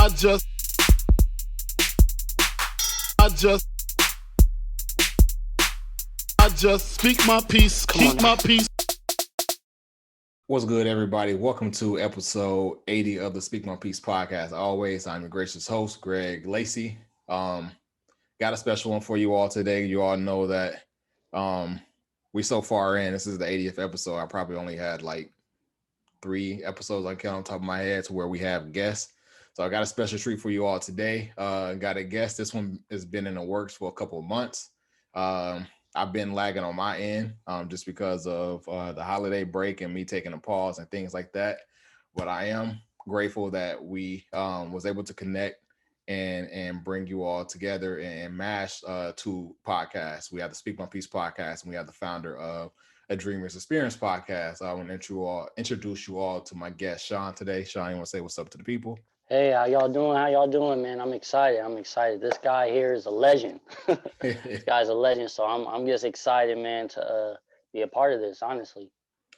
I just, I just, I just speak my peace, keep my peace. What's good, everybody? Welcome to episode 80 of the Speak My Peace podcast. Always, I'm your gracious host, Greg Lacey. Got a special one for you all today. You all know that we so far in. This is the 80th episode. I probably only had like 3 episodes I count on top of my head to where we have guests. So I got a special treat for you all today. Got a guest. This one has been in the works for a couple of months. I've been lagging on my end just because of the holiday break and me taking a pause and things like that. But I am grateful that we was able to connect and bring you all together and mash 2 podcasts. We have the Speak My Peace podcast, and we have the founder of a Dreamer's Experience podcast. I want to introduce you all to my guest, Shawn, today. Shawn, you want to say what's up to the people? Hey, how y'all doing? How y'all doing, man? I'm excited. This guy here is a legend. This guy's a legend. So I'm just excited, man, to be a part of this, honestly.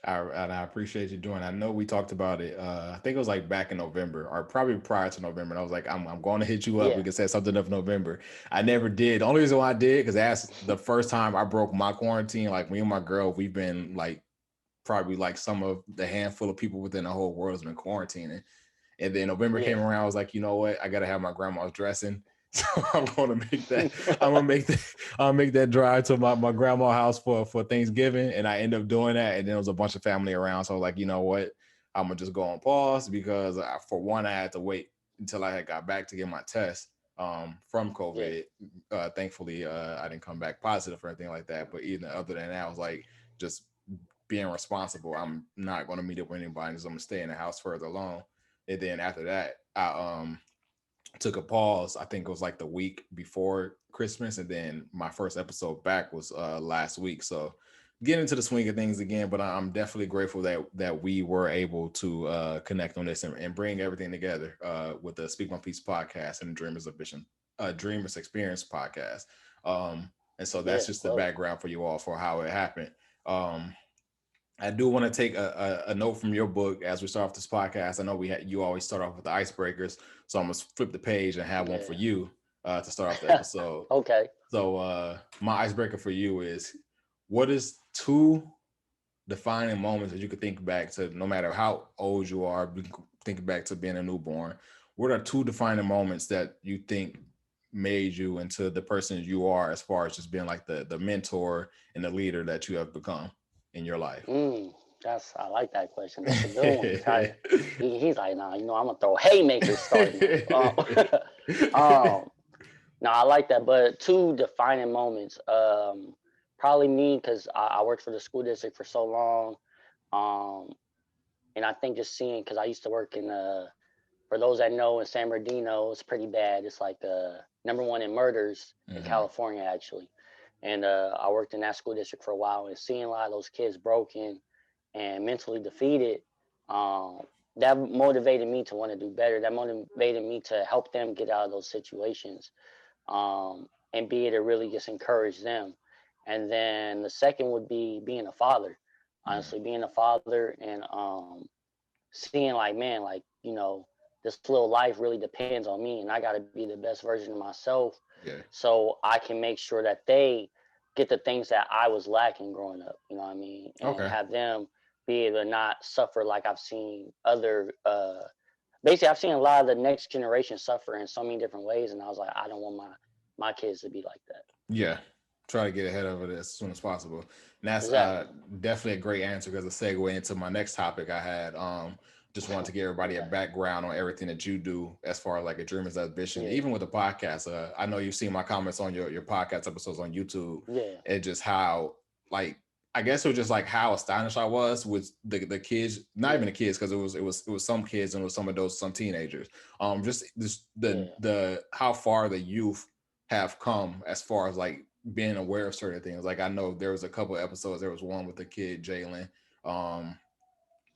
I appreciate you doing it. I know we talked about it. I think it was like back in November or probably prior to November. And I was like, I'm going to hit you up. Yeah. We can set something up in November. I never did. The only reason why I did, because that's the first time I broke my quarantine. Like me and my girl, we've been like probably like some of the handful of people within the whole world has been quarantining. And then November came around. I was like, you know what? I gotta have my grandma's dressing. So I'm gonna make that. I'll make that drive to my grandma's house for Thanksgiving. And I end up doing that. And then there was a bunch of family around. So I was like, you know what? I'm gonna just go on pause because for one, I had to wait until I had got back to get my test from COVID. Thankfully, I didn't come back positive or anything like that. But even other than that, I was like, just being responsible. I'm not gonna meet up with anybody. So I'm gonna stay in the house further along. And then after that, I took a pause. I think it was like the week before Christmas, and then my first episode back was last week. So getting into the swing of things again, but I'm definitely grateful that we were able to connect on this and bring everything together with the Speak My Peace podcast and Dreamers Experience podcast. And so that's just the background for you all for how it happened. I do want to take a note from your book as we start off this podcast. I know you always start off with the icebreakers, so I'm gonna flip the page and have one for you to start off the episode. Okay. So my icebreaker for you is, what is 2 defining moments that you could think back to, no matter how old you are, thinking back to being a newborn? What are 2 defining moments that you think made you into the person you are, as far as just being like the mentor and the leader that you have become in your life? I like that question. That's a good one. He's like, nah, I'm gonna throw haymakers starting. No, I like that. But 2 defining moments. Probably me, because I worked for the school district for so long. And I think just seeing, because I used to work in for those that know, in San Bernardino, it's pretty bad. It's like number 1 in murders in California, actually. And I worked in that school district for a while, and seeing a lot of those kids broken and mentally defeated, that motivated me to want to do better. That motivated me to help them get out of those situations, and be able to really just encourage them. And then the second would be being a father. Honestly, being a father and seeing like, man, like, this little life really depends on me, and I got to be the best version of myself, so I can make sure that they get the things that I was lacking growing up. You know what I mean? And have them be able to not suffer like I've seen other. Basically, I've seen a lot of the next generation suffer in so many different ways, and I was like, I don't want my kids to be like that. Yeah. Try to get ahead of it as soon as possible. And that's definitely a great answer, because a segue into my next topic I had. Just wanted to give everybody a background on everything that you do as far as like a Dreamer's Ambition, even with the podcast. I know you've seen my comments on your podcast episodes on YouTube. And just how, like, I guess it was just like how astonished I was with the kids, not even the kids, because it was some kids and it was some adults, some teenagers. Just the how far the youth have come as far as like being aware of certain things. Like I know there was a couple of episodes. There was one with the kid Jalen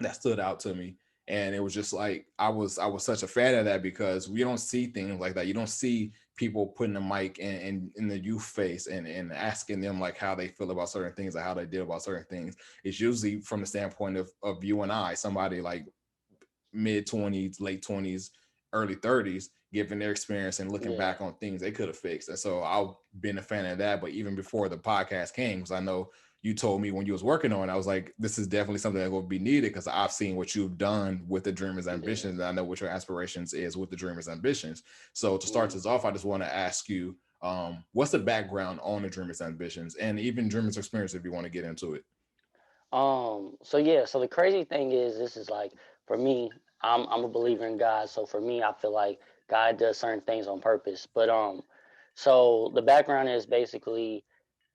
that stood out to me, and it was just like I was such a fan of that, because we don't see things like that. You don't see people putting the mic in the youth face and asking them like how they feel about certain things or how they did about certain things. It's usually from the standpoint of you and I, somebody like mid 20s, late 20s, early 30s, given their experience and looking back on things they could have fixed. And so I've been a fan of that. But even before the podcast came, because I know you told me when you was working on it, I was like, this is definitely something that will be needed because I've seen what you've done with the Dreamers Ambitions. And I know what your aspirations is with the Dreamers Ambitions. So to start this off, I just want to ask you, what's the background on the Dreamers Ambitions and even Dreamers Experience if you want to get into it? So the crazy thing is, this is like, for me, I'm a believer in God. So for me, I feel like God does certain things on purpose. But so the background is basically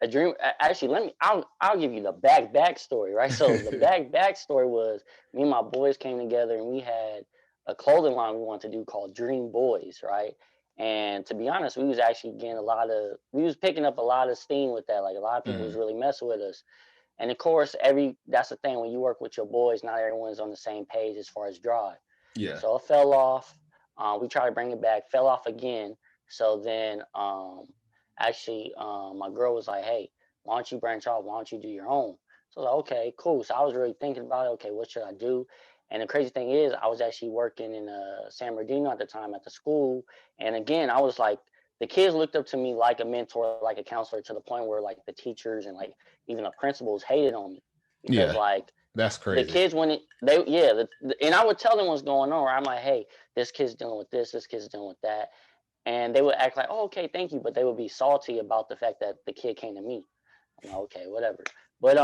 a dream. Actually, I'll give you the backstory, right? So the backstory was, me and my boys came together and we had a clothing line we wanted to do called Dream Boys, right? And to be honest, we was actually getting we was picking up a lot of steam with that. Like, a lot of people was really messing with us. And of course, that's the thing, when you work with your boys, not everyone's on the same page as far as drive. Yeah. So it fell off. We tried to bring it back, fell off again. So then my girl was like, hey, why don't you branch off? Why don't you do your own? So I was like, okay, cool. So I was really thinking about it. Okay, what should I do? And the crazy thing is, I was actually working in San Bernardino at the time at the school. And again, I was like, the kids looked up to me like a mentor, like a counselor, to the point where like the teachers and like even the principals hated on me because like that's crazy. the kids, when and I would tell them what's going on. Where I'm like, hey, this kid's dealing with this kid's dealing with that, and they would act like, oh, okay, thank you, but they would be salty about the fact that the kid came to me. I'm like, okay, whatever. But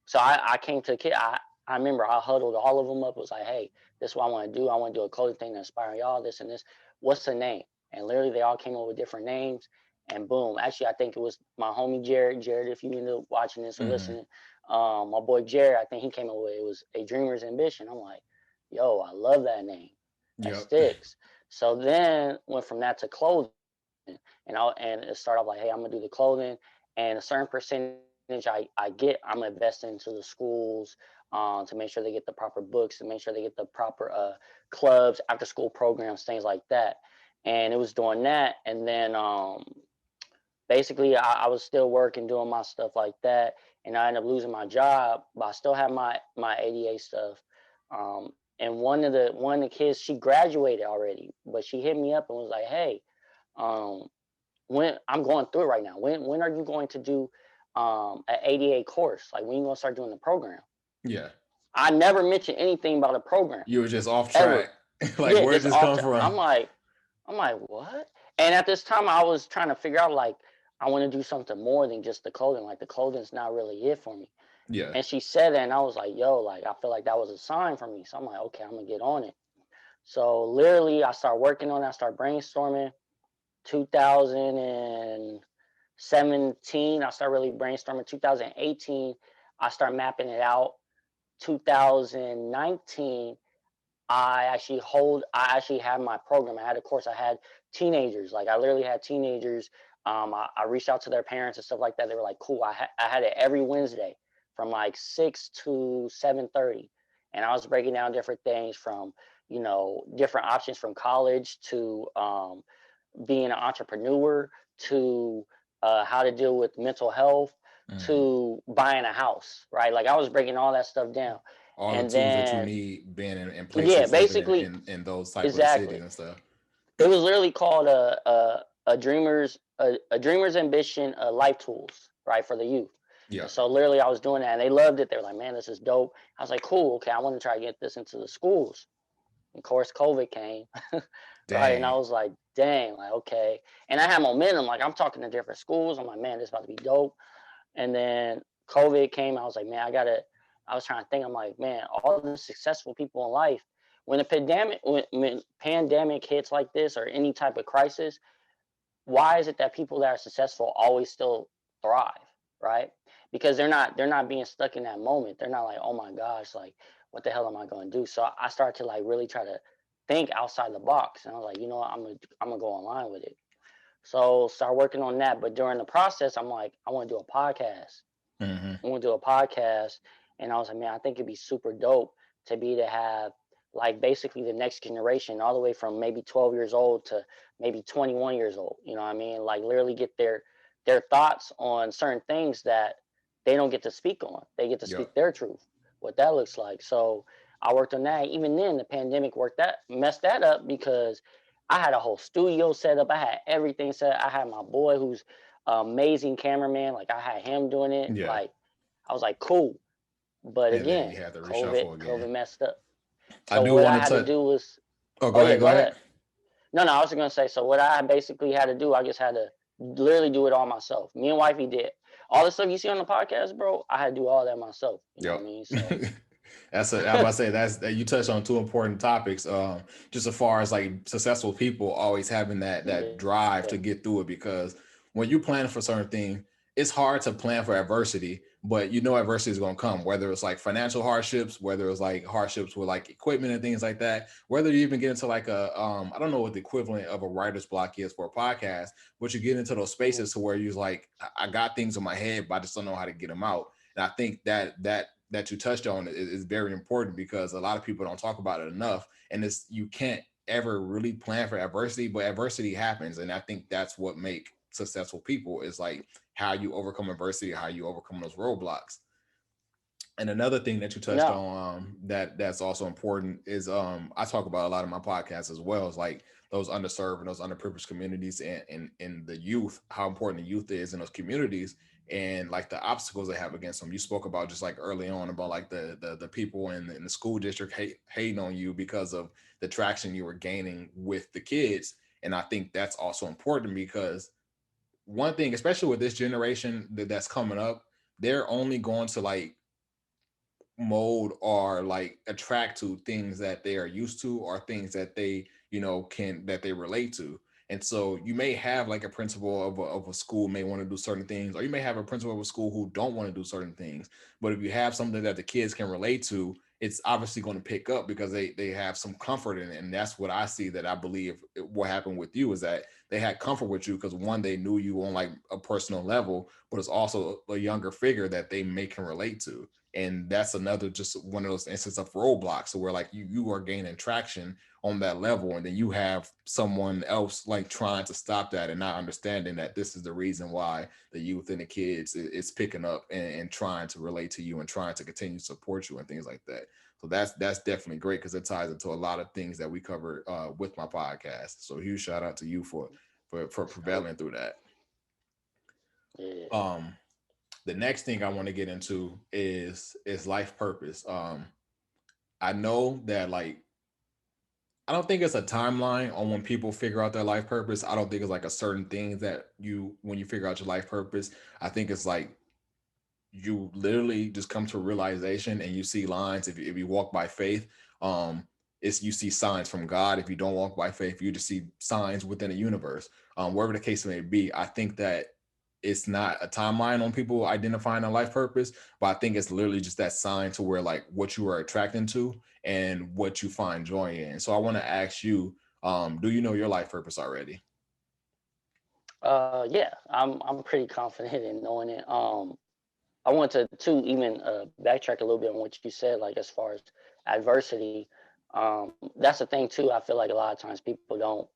so I came to the kid. I remember I huddled all of them up. Was like, hey, this is what I want to do. I want to do a clothing thing to inspire y'all. This and this. What's the name? And literally, they all came up with different names. And boom, actually, I think it was my homie Jared. Jared, if you end up watching this or listening, my boy Jared, I think he came up with it was A Dreamer's Ambition. I'm like, yo, I love that name. That sticks. So then went from that to clothing, and it started off like, hey, I'm gonna do the clothing, and a certain percentage I get, I'm gonna invest into the schools to make sure they get the proper books, to make sure they get the proper clubs, after school programs, things like that. And it was doing that, and then basically I was still working, doing my stuff like that, and I ended up losing my job, but I still have my ADA stuff. And one of the kids, she graduated already, but she hit me up and was like, hey, when I'm going through it right now, when are you going to do an ADA course? Like, when you gonna start doing the program? Yeah. I never mentioned anything about a program. You were just off track. Like, yeah, where did this come from? I'm like, what? And at this time, I was trying to figure out, like, I want to do something more than just the clothing. Like, the clothing's not really it for me. Yeah. And she said that, and I was like, yo, like, I feel like that was a sign for me. So I'm like, okay, I'm gonna get on it. So literally, I started working on it. I started brainstorming. 2017, I started really brainstorming. 2018, I started mapping it out. 2019, I actually had my program. I had a course. I had teenagers. Like, I literally had teenagers. I reached out to their parents and stuff like that. They were like, cool. I had it every Wednesday from like 6 to 7:30. And I was breaking down different things from, different options from college to being an entrepreneur to how to deal with mental health to buying a house, right? Like, I was breaking all that stuff down. All and the tools then, that you need being in places, yeah, basically, in those type of cities and stuff. It was literally called a dreamer's ambition life tools, right, for the youth. Yeah. So literally, I was doing that, and they loved it. They were like, "Man, this is dope." I was like, "Cool, okay, I want to try to get this into the schools." Of course, COVID came, right? And I was like, "Dang, like, okay." And I had momentum. Like, I'm talking to different schools. I'm like, "Man, this is about to be dope." And then COVID came. I was like, "Man, I was trying to think. I'm like, man, all the successful people in life, when a when pandemic hits like this or any type of crisis, why is it that people that are successful always still thrive, right? Because they're not being stuck in that moment. They're not like, oh my gosh, like, what the hell am I going to do? So I started to, like, really try to think outside the box, and I was like, you know what, I'm gonna go online with it. So start working on that. But during the process, I'm like, I want to do a podcast. I want to do a podcast. And I was like, man, I think it'd be super dope to have, like, basically the next generation, all the way from maybe 12 years old to maybe 21 years old. You know what I mean? Like, literally get their thoughts on certain things that they don't get to speak on. They get to speak their truth, what that looks like. So I worked on that. Even then, the pandemic messed that up because I had a whole studio set up. I had everything set up. I had my boy who's an amazing cameraman. Like I had him doing it. Yeah. Like I was like, cool. But And then again, you have to COVID, reshuffle again. COVID messed up. I So do what I want to had to touch. do was, Oh, oh yeah, go go ahead. ahead. No, I was gonna say. So what I basically had to do, I just had to literally do it all myself. Me and wifey did all the stuff you see on the podcast, bro. I had to do all that myself. You know what I mean? So Yep. I'm about to say that you touched on two important topics. Just as far as like successful people always having that drive to yeah, get through it, because when you plan for certain thing, it's hard to plan for adversity, but you know adversity is going to come, whether it's like financial hardships, whether it's like hardships with like equipment and things like that, whether you even get into like a I don't know what the equivalent of a writer's block is for a podcast, but you get into those spaces to where you're like, I got things in my head, but I just don't know how to get them out. And I think that you touched on is very important, because a lot of people don't talk about it enough. And it's, you can't ever really plan for adversity, but adversity happens. And I think that's what make successful people, is like how you overcome adversity, how you overcome those roadblocks. And another thing that you touched no, on, that's also important is I talk about a lot of my podcasts as well, is like those underserved and those underprivileged communities, and the youth, how important the youth is in those communities, and like the obstacles they have against them. You spoke about just like early on about like the people in the school district hating on you because of the traction you were gaining with the kids. And I think that's also important, because one thing, especially with this generation that's coming up, they're only going to like mold or like attract to things that they are used to, or things that they, that they relate to. And so you may have like a principal of a school may want to do certain things, or you may have a principal of a school who don't want to do certain things. But if you have something that the kids can relate to, it's obviously going to pick up, because they have some comfort in it. And that's what I see, that I believe what happened with you is that they had comfort with you, because one, they knew you on like a personal level, but it's also a younger figure that they may can relate to. And that's another, just one of those instances of roadblocks, so where like you are gaining traction on that level, and then you have someone else like trying to stop that, and not understanding that this is the reason why the youth and the kids is picking up, and trying to relate to you, and trying to continue to support you and things like that. So that's definitely great, because it ties into a lot of things that we cover with my podcast. So huge shout out to you for prevailing through that. yeah. The next thing I want to get into is life purpose. I know that like, I don't think it's a timeline on when people figure out their life purpose. I don't think it's like a certain thing that when you figure out your life purpose, I think it's like you literally just come to a realization, and you see lines. If you walk by faith, it's, you see signs from God. If you don't walk by faith, you just see signs within the universe. Wherever the case may be, I think that it's not a timeline on people identifying a life purpose, but I think it's literally just that sign to where like what you are attracting to and what you find joy in. So I want to ask you, do you know your life purpose already? Yeah, I'm pretty confident in knowing it. I want to even backtrack a little bit on what you said, like as far as adversity. That's the thing too. I feel like a lot of times people don't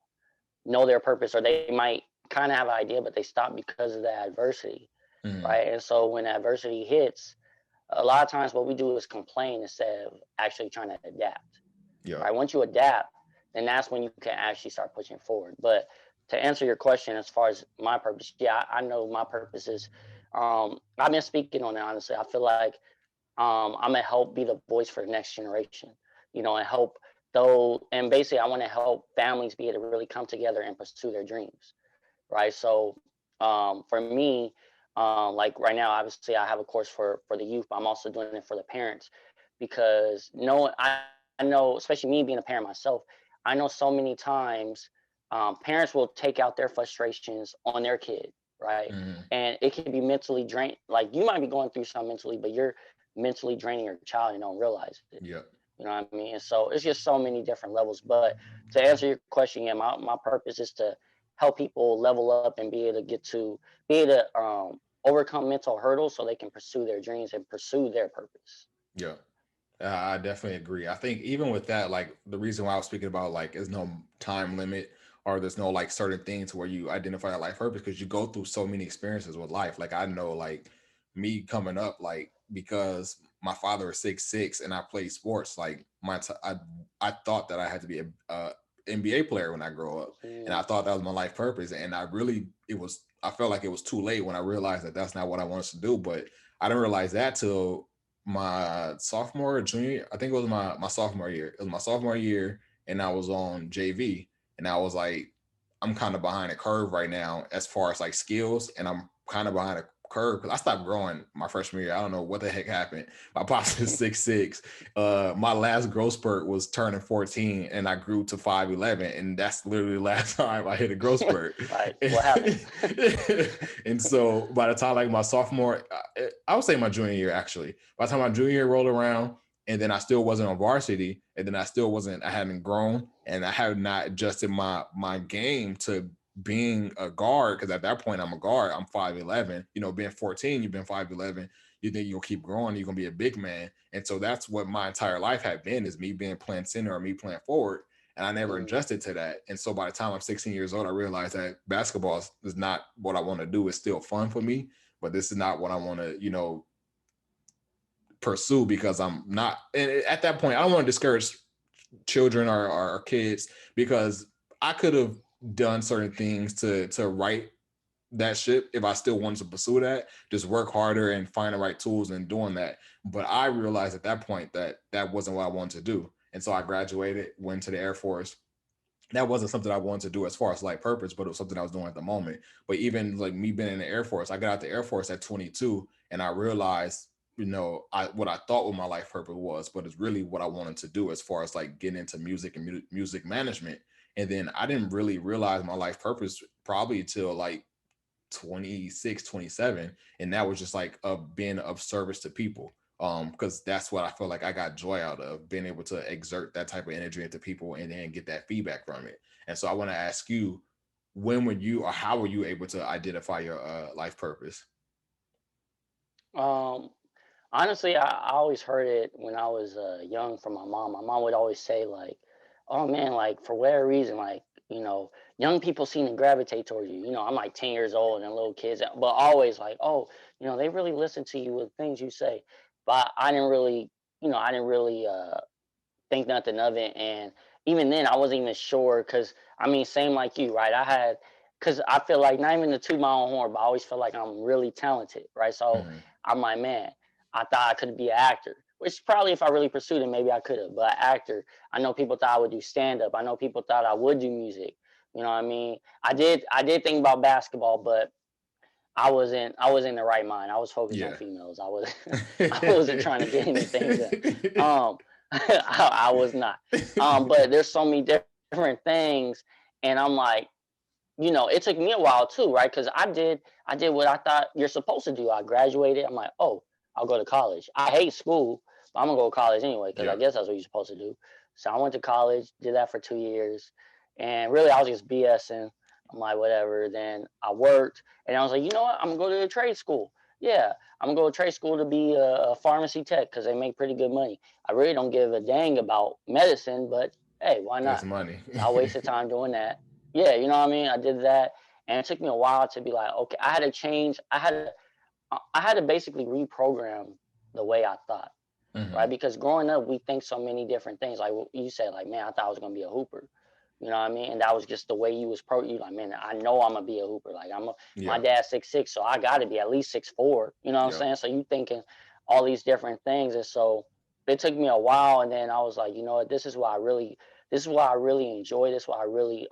know their purpose, or they might kind of have an idea, but they stop because of the adversity, Mm-hmm. right? And so when adversity hits, a lot of times what we do is complain instead of actually trying to adapt, Yeah. right? Once you adapt, then that's when you can actually start pushing forward. But to answer your question, as far as my purpose, yeah, I know my purpose is, I've been speaking on it, honestly. I feel like I'm gonna help be the voice for the next generation, and help though, and basically I want to help families be able to really come together and pursue their dreams, right? So for me, like right now, obviously I have a course for the youth, but I'm also doing it for the parents, because I know, especially me being a parent myself, I know so many times parents will take out their frustrations on their kid, right? Mm-hmm. And it can be mentally drain. Like you might be going through something mentally, but you're mentally draining your child and don't realize it. Yeah. You know what I mean? And so it's just so many different levels. But to answer your question, yeah, my purpose is to help people level up and be able to overcome mental hurdles so they can pursue their dreams and pursue their purpose. Yeah. I definitely agree. I think even with that, like the reason why I was speaking about like there's no time limit, or there's no like certain things where you identify a life purpose, because you go through so many experiences with life. Like I know like me coming up, like because my father is 6'6" and I play sports. Like I thought that I had to be a NBA player when I grow up, and I thought that was my life purpose. And I felt like it was too late when I realized that that's not what I wanted to do. But I didn't realize that till my sophomore or junior. I think it was my sophomore year. It was my sophomore year, and I was on JV, and I was like, I'm kind of behind a curve right now as far as like skills, and I'm kind of behind a curve because I stopped growing my freshman year. I don't know what the heck happened. My pops is 6'6". My last growth spurt was turning 14, and I grew to 5'11", and that's literally the last time I hit a growth spurt. Right. What happened? And so by the time like my sophomore, I would say my junior year actually. By the time my junior year rolled around, and then I still wasn't on varsity, and then I hadn't grown, and I had not adjusted my game to being a guard, because at that point I'm a guard. I'm 5'11". Being 14, you've been 5'11". You think you'll keep growing, you're gonna be a big man. And so that's what my entire life had been, is me being playing center or me playing forward. And I never adjusted to that. And so by the time I'm 16 years old, I realized that basketball is not what I want to do. It's still fun for me, but this is not what I want to, pursue, because I'm not. And at that point, I don't want to discourage children or kids, because I could have done certain things to right that ship if I still wanted to pursue that, just work harder and find the right tools and doing that. But I realized at that point that that wasn't what I wanted to do. And so I graduated, went to the Air Force. That wasn't something I wanted to do as far as life purpose, but it was something I was doing at the moment. But even like me being in the Air Force, I got out the Air Force at 22, and I realized, what I thought what my life purpose was, but it's really what I wanted to do as far as like getting into music and music management. And then I didn't really realize my life purpose probably till like 26, 27. And that was just like being of service to people. Because that's what I feel like I got joy out of, being able to exert that type of energy into people and then get that feedback from it. And so I want to ask you, when were you, or how were you able to identify your life purpose? Um, Honestly, I always heard it when I was young from my mom. My mom would always say like, "Oh man, like for whatever reason, like young people seem to gravitate towards you." I'm like 10 years old and little kids, but always like, "Oh, they really listen to you with things you say." But I didn't really think nothing of it. And even then, I wasn't even sure because I mean, same like you, right? Because I feel like not even to toot my own horn, but I always feel like I'm really talented, right? So Mm-hmm. I'm like, man, I thought I could be an actor, which probably if I really pursued it, maybe I could have. But actor, I know people thought I would do stand up. I know people thought I would do music. You know what I mean? I did think about basketball, but I was in the right mind. I was focused on Yeah. females. I wasn't trying to get anything done. I was not. But there's so many different things, and I'm like, it took me a while too, right? Because I did what I thought you're supposed to do. I graduated. I'm like, oh, I'll go to college. I hate school, but I'm gonna go to college anyway because I Yeah. guess that's what you're supposed to do. So I went to college, did that for 2 years, and really I was just BSing. I'm like, whatever. Then I worked, and I was like, you know what? I'm gonna go to a trade school. Yeah, I'm gonna go to trade school to be a pharmacy tech because they make pretty good money. I really don't give a dang about medicine, but hey, why It's not? money. So I wasted time doing that. Yeah, you know what I mean? I did that, and it took me a while to be like, okay, I had to change. I had to basically reprogram the way I thought, right? Mm-hmm. Because growing up, we think so many different things. Like you said, like, man, I thought I was gonna be a hooper. You know what I mean? And that was just the way you was you like, man, I know I'm gonna be a hooper. Like my Yeah. dad's 6'6", so I gotta be at least 6'4". You know what I'm Yep. saying? So you thinking all these different things. And so it took me a while, and then I was like, you know what, this is what I really enjoy. This is what I really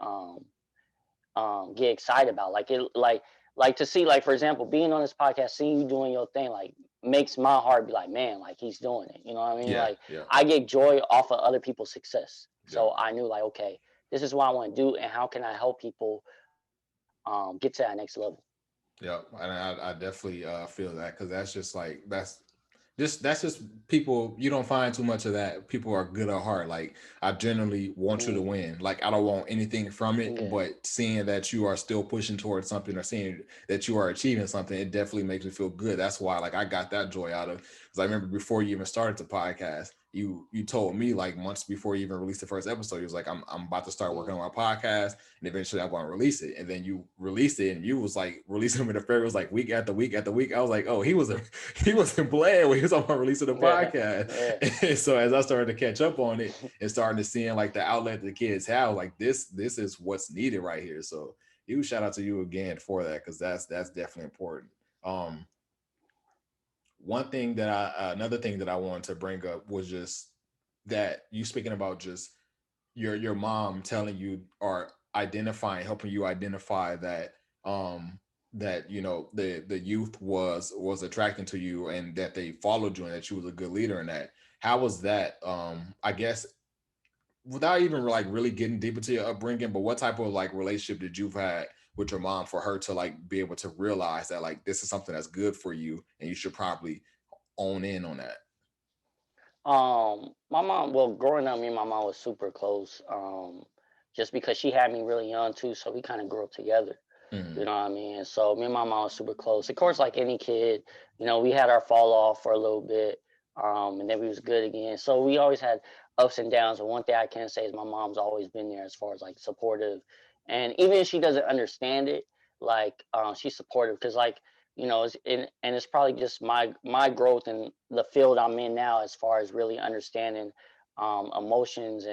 get excited about. Like to see, like, for example, being on this podcast, seeing you doing your thing, like makes my heart be like, man, like he's doing it. You know what I mean? Yeah. Like Yeah. I get joy off of other people's success. Yep. So I knew like, okay, this is what I want to do, and how can I help people get to that next level? Yep. And I definitely feel that, because that's just like that's just people. You don't find too much of that. People are good at heart. Like, I generally want you to Mm, win. Like, I don't want anything from it, yeah. but seeing that you are still pushing towards something, or seeing that you are achieving something, it definitely makes me feel good. That's why, like, I got that joy out of, because I remember before you even started the podcast, you told me like months before you even released the first episode, you was like, I'm about to start working on my podcast, and eventually I'm going to release it. And then you released it, and you was like releasing them in the fair. It was like week after week after week. I was like, oh, he wasn't playing when he was talking about releasing the Yeah, podcast. yeah. And so as I started to catch up on it and starting to seeing like the outlet the kids have, like this is what's needed right here. So huge shout out to you again for that, because that's definitely important. Um, another thing that I wanted to bring up was just that you speaking about just your mom telling you or helping you identify that that the youth was attracting to you, and that they followed you, and that you was a good leader in that. How was that? I guess without even like really getting deep into your upbringing, but what type of like relationship did you've had with your mom for her to like be able to realize that like this is something that's good for you and you should probably own in on that? My mom, well, growing up, me and my mom was super close. Just because she had me really young too, so we kind of grew up together. Mm-hmm. You know what I mean? So me and my mom was super close. Of course, like any kid, we had our fall off for a little bit, and then we was good again. So we always had ups and downs. And one thing I can say is my mom's always been there as far as like supportive, and even if she doesn't understand it, like she's supportive because like and it's probably just my growth in the field I'm in now as far as really understanding emotions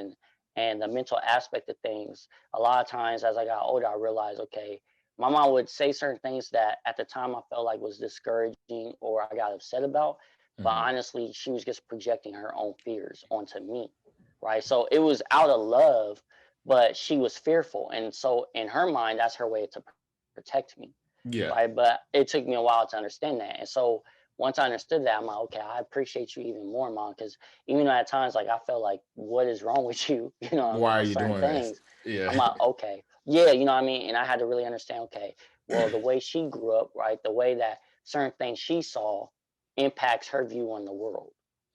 and the mental aspect of things. A lot of times as I got older, I realized, okay, my mom would say certain things that at the time I felt like was discouraging or I got upset about. But Mm-hmm. honestly, she was just projecting her own fears onto me. Right. So it was out of love, but she was fearful. And so in her mind, that's her way to protect me. Yeah. Right. But it took me a while to understand that. And so once I understood that, I'm like, okay, I appreciate you even more, mom. Because even though at times, like, I felt like, what is wrong with you? You know what I mean? Why are On you certain doing this? things. Yeah. I'm like, okay, yeah, you know what I mean? And I had to really understand, okay, well, the way she grew up, right? The way that certain things she saw impacts her view on the world.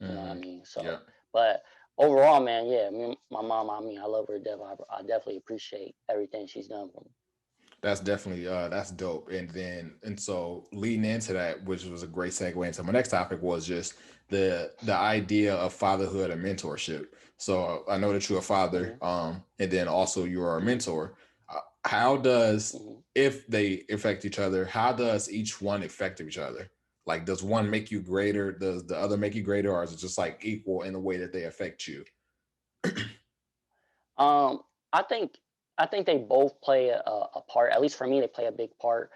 You know what I Mm-hmm. mean? Yeah. So, but overall, man, yeah, my mom, I mean, I love her to death. I definitely appreciate everything she's done for me. That's definitely that's dope. And so leading into that, which was a great segue into my next topic, was just the idea of fatherhood and mentorship. So I know that you're a father, Mm-hmm. and then also you are a Mm-hmm. mentor. How does, Mm-hmm. if they affect each other, how does each one affect each other? Like, does one make you greater? Does the other make you greater, or is it just like equal in the way that they affect you? Um, I think they both play a part. At least for me, they play a big part.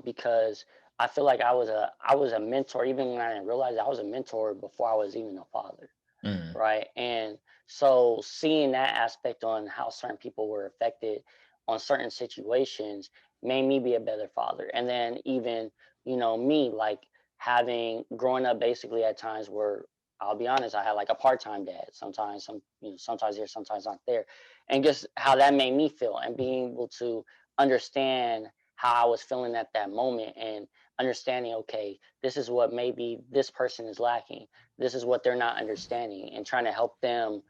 Because I feel like I was a mentor even when I didn't realize I was a mentor before I was even a father, Mm, right? And so seeing that aspect on how certain people were affected on certain situations made me be a better father. And then even, me like having growing up basically at times where I'll be honest, I had like a part-time dad. Sometimes sometimes here, sometimes not there. And just how that made me feel and being able to understand how I was feeling at that moment and understanding, okay, this is what maybe this person is lacking, this is what they're not understanding, and trying to help them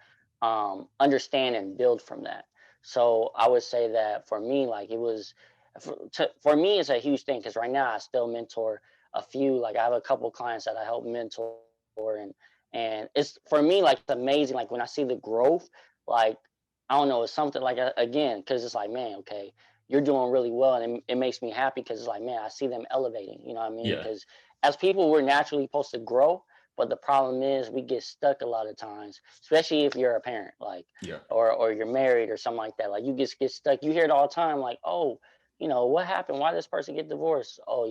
understand and build from that. So I would say that for me, like it was for me, it's a huge thing because right now I still mentor a few. Like I have a couple clients that I help mentor, and it's for me like it's amazing. Like when I see the growth, like I don't know, it's something like again because it's like man, okay, you're doing really well, and it makes me happy because it's like man, I see them elevating. You know what I mean? yeah. Because as people, we're naturally supposed to grow, but the problem is we get stuck a lot of times, especially if you're a parent, like Yeah. or you're married or something like that. Like you just get stuck. You hear it all the time, like, oh, what happened? Why this person get divorced? Oh,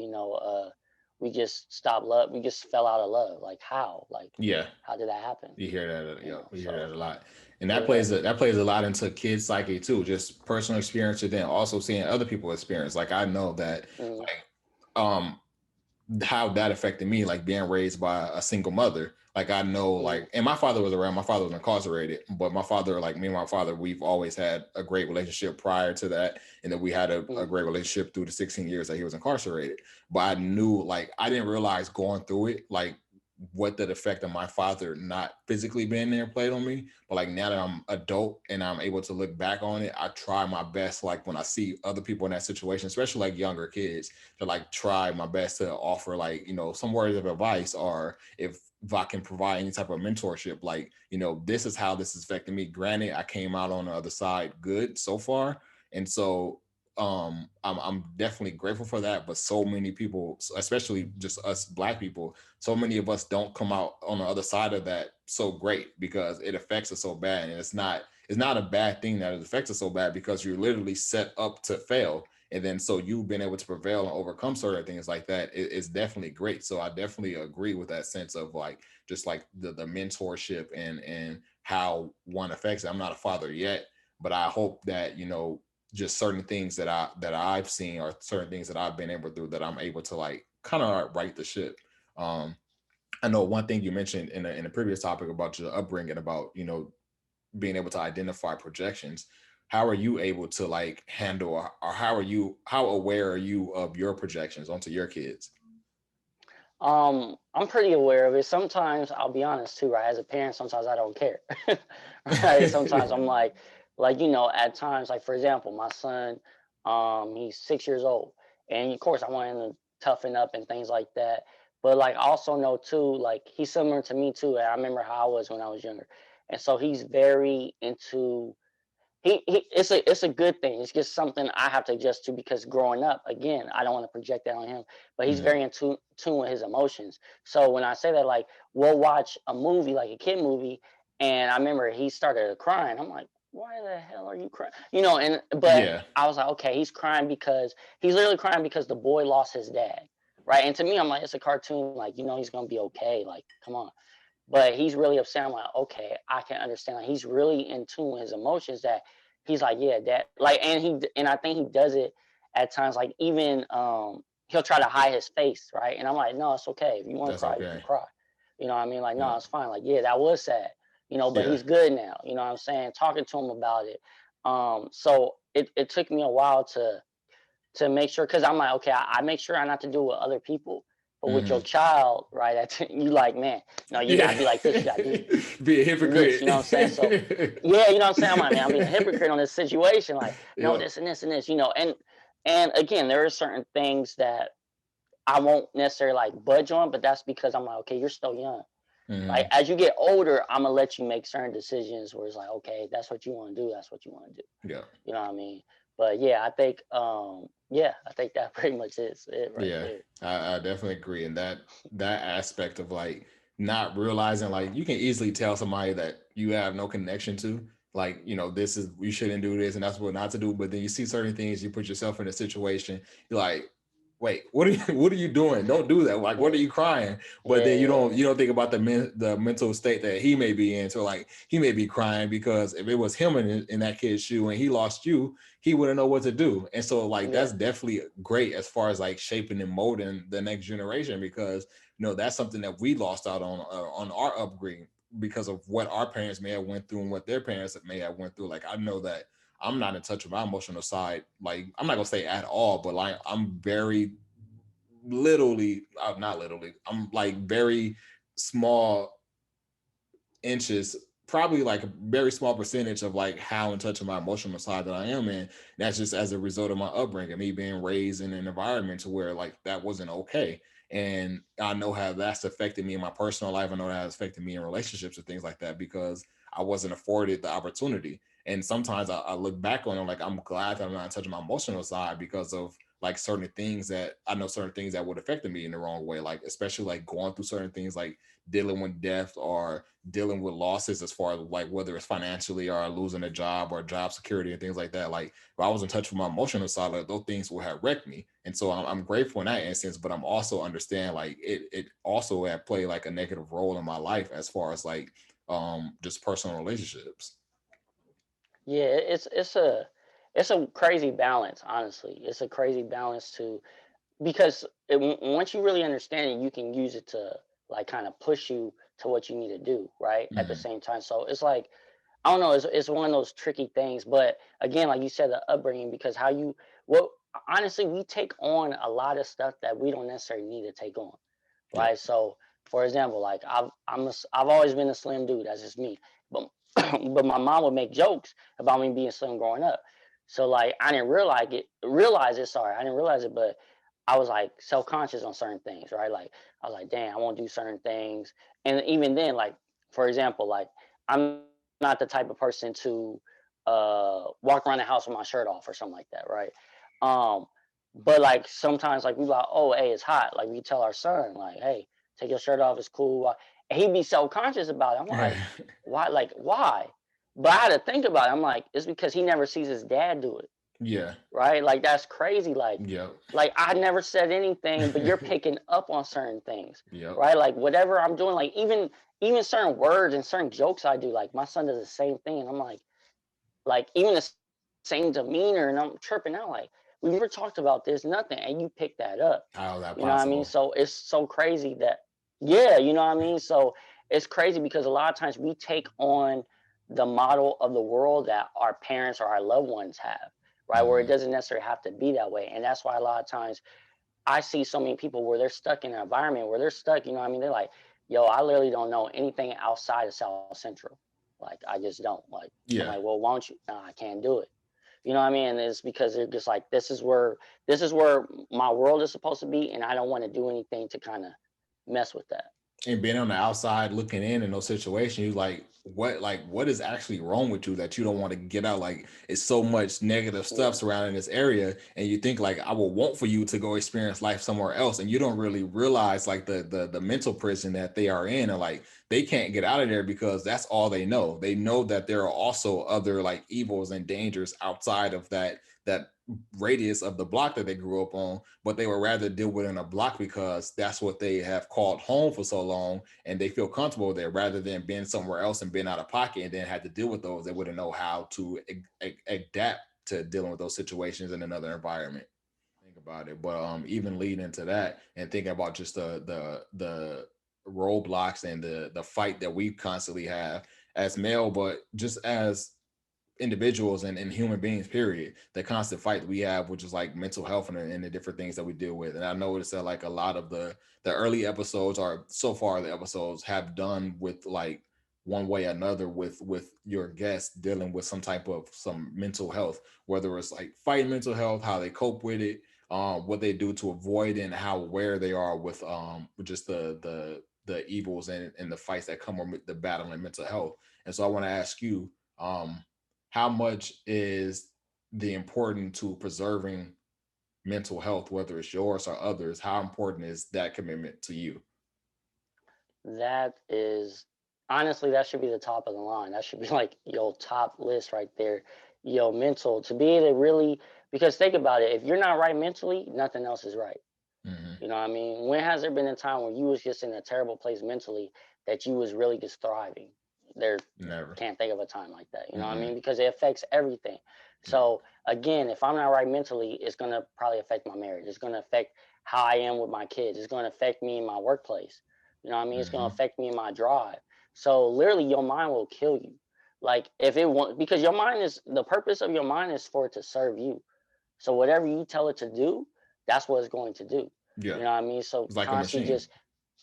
we just stopped love. We just fell out of love. Like how? Like Yeah. how did that happen? You hear that, yeah, you hear that So a lot, and yeah. that plays a lot into kids' psyche too. Just personal experience, and then also seeing other people experience. Like I know that, Mm, like, um, how that affected me, like being raised by a single mother. Like I know, mm, like, and my father was around. My father was incarcerated, but my father, like me and my father, we've always had a great relationship prior to that, and then we had a mm, great relationship through the 16 years that he was incarcerated. But I knew, like, I didn't realize going through it, like what that effect of my father not physically being there played on me. But like now that I'm adult and I'm able to look back on it, I try my best, like when I see other people in that situation, especially like younger kids, to like try my best to offer like, some words of advice, or if if I can provide any type of mentorship, like, this is how this is affecting me. Granted, I came out on the other side good so far. And so I'm definitely grateful for that. But so many people, especially just us Black people, so many of us don't come out on the other side of that so great, because it affects us so bad. And it's not a bad thing that it affects us so bad, because you're literally set up to fail. And then so you've been able to prevail and overcome certain things like that. It's definitely great. So I definitely agree with that sense of like, just like the mentorship and how one affects it. I'm not a father yet, but I hope that, just certain things that I've seen, or certain things that I've been able to do, that I'm able to like kind of right the ship. I know one thing you mentioned in a previous topic about your upbringing, about, being able to identify projections. How are you able to like handle, or how aware are you of your projections onto your kids? I'm pretty aware of it. Sometimes I'll be honest too, right? As a parent, sometimes I don't care. Right? Sometimes I'm like, at times, like for example, my son, he's 6 years old. And of course I want him to toughen up and things like that. But like I also know too, like he's similar to me too. And I remember how I was when I was younger. And so he's very into it's a good thing. It's just something I have to adjust to, because growing up, again, I don't want to project that on him, but he's Mhm. very in tune with his emotions. So when I say that, like we'll watch a movie, like a kid movie, and I remember he started crying. I'm like, why the hell are you crying? But Yeah. I was like, okay, he's crying because he's literally crying because the boy lost his dad. Right. And to me, I'm like, it's a cartoon, like, he's gonna be okay. Like, come on. But he's really upset. I'm like, okay, I can understand. Like, he's really in tune with his emotions, that he's like, yeah, that like, and I think he does it at times. Like even he'll try to hide his face, right? And I'm like, no, it's okay. If you want to That's cry, you can okay. cry. You know what I mean? Like, no, Yeah. it's fine. Like, yeah, that was sad. But Yeah. he's good now. You know what I'm saying? Talking to him about it. So it took me a while to make sure, because I'm like, okay, I make sure I not to do it with other people, but with your Hmm. child, right? You like, man, no, you Yeah. gotta be like this, you gotta do Be a this, hypocrite. you know what I'm saying? So yeah, you know what I'm saying? I'm like, man, I'm being a hypocrite on this situation. Like, no, Yep. this and this and this, and again, there are certain things that I won't necessarily like budge on, but that's because I'm like, okay, you're still young. Like Hmm. as you get older, I'm gonna let you make certain decisions where it's like, okay, that's what you want to do, that's what you want to do. Yeah. You know what I mean? But yeah, I think that pretty much is it right Yeah, there. I definitely agree. And that aspect of like not realizing, like you can easily tell somebody that you have no connection to, like, this is, you shouldn't do this and that's what not to do. But then you see certain things, you put yourself in a situation, you're like, wait, what are you doing? Don't do that. Like, what are Yeah, you crying? But then you yeah, don't you don't think about the mental state that he may be in. So like he may be crying because if it was him in that kid's shoe and he lost you, he wouldn't know what to do. And so like yeah, that's definitely great as far as like shaping and molding the next generation, because that's something that we lost out on our upbringing, because of what our parents may have went through and what their parents may have went through. Like I know that I'm not in touch with my emotional side. Like I'm not gonna say at all, but like I'm very literally, not literally, I'm like very small inches, probably like a very small percentage of like how in touch with my emotional side that I am in. That's just as a result of my upbringing, me being raised in an environment to where like that wasn't okay. And I know how that's affected me in my personal life. I know that has affected me in relationships and things like that, because I wasn't afforded the opportunity. And sometimes I look back on it like I'm glad that I'm not in touch with my emotional side, because of like certain things that I know, certain things that would affect me in the wrong way, like especially like going through certain things like dealing with death or dealing with losses, as far as like whether it's financially or losing a job or job security and things like that. Like if I was in touch with my emotional side, like those things would have wrecked me. And so I'm grateful in that instance, but I'm also understand like it also had played like a negative role in my life as far as like just personal relationships. yeah. It's a crazy balance, honestly. It's a crazy balance to because once you really understand it, you can use it to like kind of push you to what you need to do, right? At the Mhm. same time, so it's like I don't know, it's one of those tricky things. But again, like you said, the upbringing, because how you well, honestly, we take on a lot of stuff that we don't necessarily need to take on, Yeah. right? So, for example, like I've always been a slim dude. That's just me. But but my mom would make jokes about me being slim growing up. So like I didn't realize it. Sorry, I didn't realize it, but I was like self-conscious on certain things, right? Like I was like, damn, I won't do certain things. And even then, like, for example, like I'm not the type of person to walk around the house with my shirt off or something like that, right? Um, but like sometimes like we like, oh, hey, it's hot. Like we tell our son, like, hey, take your shirt off, it's cool. And he'd be self-conscious about it. I'm Right. like, why? Like, why? But I had to think about it. I'm like, it's because he never sees his dad do it, Yeah. right? Like that's crazy. Yep. Like I never said anything, but you're picking up on certain things, Yep. right? Like whatever I'm doing, like even certain words and certain jokes I do, like my son does the same thing, and I'm like even the same demeanor, and I'm tripping out. Like we never talked about this, nothing, and you pick that up. How is that You know what I mean? possible? So it's so crazy that, yeah, you know what I mean? So it's crazy because a lot of times we take on the model of the world that our parents or our loved ones have, right? Where it Hmm. doesn't necessarily have to be that way. And that's why a lot of times I see so many people where they're stuck in an environment where they're stuck, you know what I mean? They're like, yo, I literally don't know anything outside of South Central. Like, I just don't. Like, I'm Yeah. like, well, why don't you? No, I can't do it. You know what I mean? And it's because they're just like, this is where my world is supposed to be, and I don't want to do anything to kind of mess with that. And being on the outside looking in those situations, you what is actually wrong with you that you don't want to get out? Like it's so much negative stuff Yeah. surrounding this area, and you think like I will want for you to go experience life somewhere else, and you don't really realize like the mental prison that they are in, and like they can't get out of there because that's all they know. They know that there are also other like evils and dangers outside of that radius of the block that they grew up on, but they would rather deal with in a block because that's what they have called home for so long, and they feel comfortable there rather than being somewhere else and being out of pocket and then had to deal with those. They wouldn't know how to adapt to dealing with those situations in another environment. Think about it. But even leading into that and thinking about just the roadblocks and the fight that we constantly have as male, but just as individuals and human beings, period, the constant fight that we have, which is like mental health and the different things that we deal with. And I noticed that like a lot of the early episodes, or so far the episodes, have done with like one way or another with your guests dealing with some mental health, whether it's like fighting mental health, how they cope with it, what they do to avoid it, and how aware they are with just the evils and the fights that come with the battle and mental health. And so I want to ask you, how much is the important to preserving mental health, whether it's yours or others? How important is that commitment to you? That is honestly, that should be the top of the line. That should be like your top list right there. Yo, mental to be able to really, because think about it, if you're not right mentally, nothing else is right. Hmm. You know what I mean? When has there been a time when you was just in a terrible place mentally that you was really just thriving? There Never. can't think of a time like that. You know what I Mm-mm. mean? Because it affects everything. Yeah. So again, if I'm not right mentally, it's gonna probably affect my marriage. It's gonna affect how I am with my kids. It's gonna affect me in my workplace. You know what I mean? It's gonna Hmm. affect me in my drive. So literally, your mind will kill you. Like if it want, because your mind is the purpose of your mind is for it to serve you. So whatever you tell it to do, that's what it's going to do. Yeah. You know what I mean? So It's like a constantly machine. just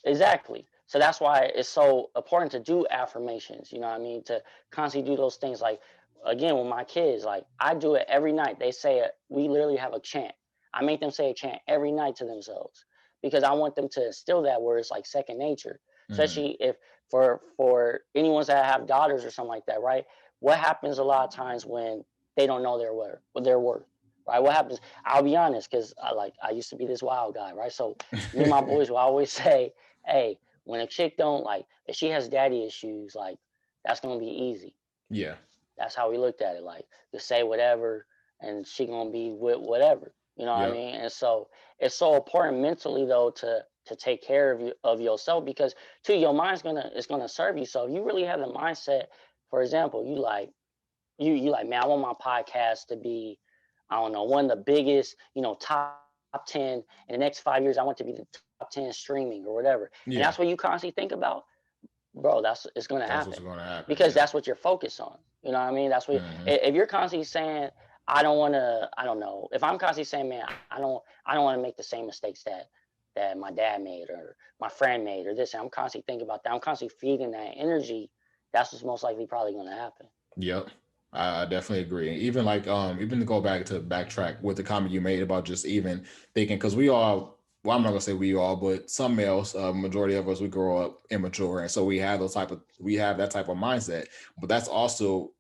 exactly. So that's why it's so important to do affirmations. You know what I mean? To constantly do those things. Like again, with my kids, like I do it every night. They say it. We literally have a chant. I make them say a chant every night to themselves because I want them to instill that where it's like second nature. Hmm. Especially if for anyone that have daughters or something like that, right? What happens a lot of times when they don't know their worth, right? What happens? I'll be honest, because I used to be this wild guy, right? So me and my boys will always say, hey, when a chick don't like, if she has daddy issues, like that's gonna be easy. Yeah. That's how we looked at it. Like just say whatever, and she gonna be with whatever. You know what I Yep. mean? And so it's so important mentally though to take care of you of yourself because too your mind's gonna serve you. So if you really have the mindset, for example, you like, man, I want my podcast to be, I don't know, one of the biggest, top 10 in the next 5 years. I want to be the top 10 streaming or whatever. And that's Yeah. what you constantly think about, bro. That's it's gonna That's happen what's going to happen. because Yeah. that's what you're focused on. You know what I mean? That's what Hmm. if you're constantly saying, I don't want to, I don't know. If I'm constantly saying, man, I don't want to make the same mistakes that my dad made or my friend made or this, and I'm constantly thinking about that. I'm constantly feeding that energy. That's what's most likely probably gonna happen. Yep. I definitely agree. Even like even to go back to backtrack with the comment you made about just even thinking, because we all, well, I'm not gonna say we all, but some males, majority of us, we grow up immature, and so we have that type of mindset. But that's also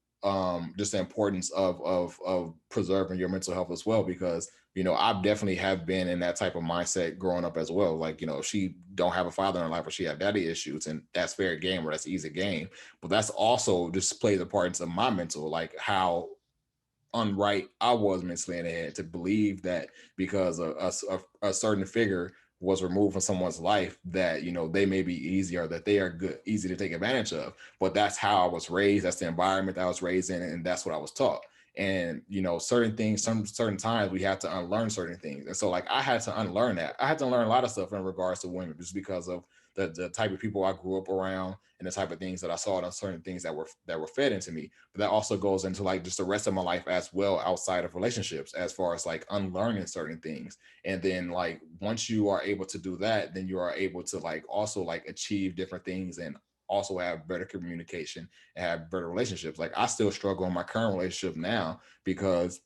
just the importance of preserving your mental health as well, because I definitely have been in that type of mindset growing up as well. Like, she don't have a father in her life, or she have daddy issues, and that's fair game, or that's easy game. But that's also just plays a part into my mental, like how unright I was mentally in the head to believe that because a certain figure was removed from someone's life, that they may be easy, or that they are good, easy to take advantage of. But that's how I was raised, that's the environment that I was raised in, and that's what I was taught. And certain things, certain times we have to unlearn certain things. And so like I had to unlearn that. I had to learn a lot of stuff in regards to women, just because of the type of people I grew up around, and the type of things that I saw, and certain things that were fed into me. But that also goes into like just the rest of my life as well, outside of relationships, as far as like unlearning certain things. And then like once you are able to do that, then you are able to like also like achieve different things, and also have better communication and have better relationships. Like I still struggle in my current relationship now, because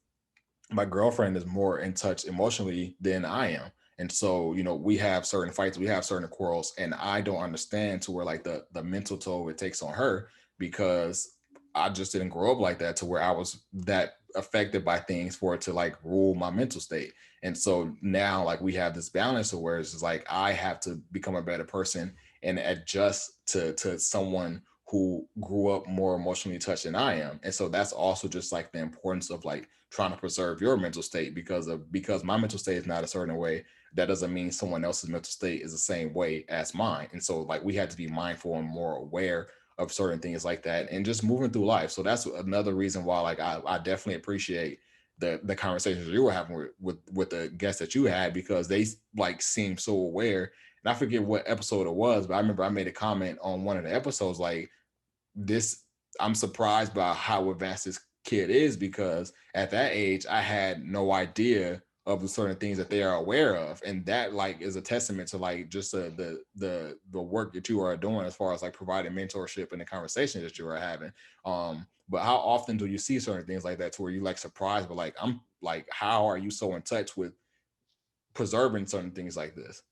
my girlfriend is more in touch emotionally than I am. And so, we have certain fights, we have certain quarrels, and I don't understand to where like the mental toll it takes on her, because I just didn't grow up like that, to where I was that affected by things for it to like rule my mental state. And so now like we have this balance, to where it's just like I have to become a better person and adjust to someone who grew up more emotionally touched than I am. And so that's also just like the importance of like trying to preserve your mental state, because my mental state is not a certain way. That doesn't mean someone else's mental state is the same way as mine. And so like we had to be mindful and more aware of certain things like that, and just moving through life. So that's another reason why like I definitely appreciate the conversations you were having with the guests that you had, because they like seem so aware. And I forget what episode it was, but I remember I made a comment on one of the episodes like, this I'm surprised by how advanced this kid is, because at that age I had no idea of the certain things that they are aware of. And that like is a testament to like just the work that you are doing, as far as like providing mentorship and the conversation that you are having. But how often do you see certain things like that, to where you like surprised, but like I'm like, how are you so in touch with preserving certain things like this?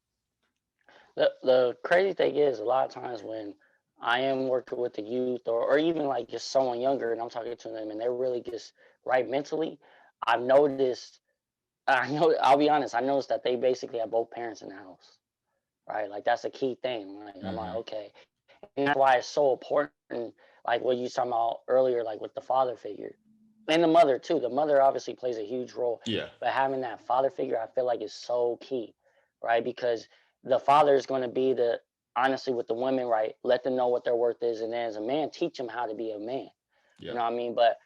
The crazy thing is, a lot of times when I am working with the youth, or even like just someone younger, and I'm talking to them and they're really just right mentally, I've noticed, I'll be honest, I noticed that they basically have both parents in the house, right? Like that's a key thing. Like I'm like, Mm-hmm. okay. And that's why it's so important, like what you was talking about earlier, like with the father figure. And the mother too. The mother obviously plays a huge role. Yeah. But having that father figure, I feel like is so key, right? Because the father is going to be the, honestly, with the women, right? Let them know what their worth is, and then as a man, teach them how to be a man. You Yeah. know what I mean? But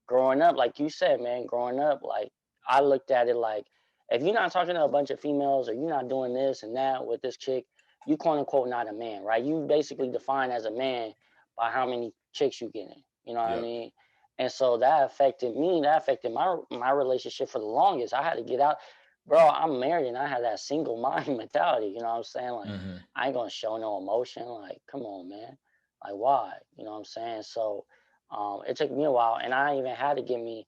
growing up, like you said, man, growing up, like I looked at it like, if you're not talking to a bunch of females, or you're not doing this and that with this chick, you quote unquote not a man, right? You basically define as a man by how many chicks you getting. You know what I Yeah. mean? And so that affected me. That affected my relationship for the longest. I had to get out, bro. I'm married and I had that single mind mentality. You know what I'm saying? Like Mm-hmm. I ain't gonna show no emotion. Like come on, man. Like why? You know what I'm saying? So it took me a while, and I even had to get me,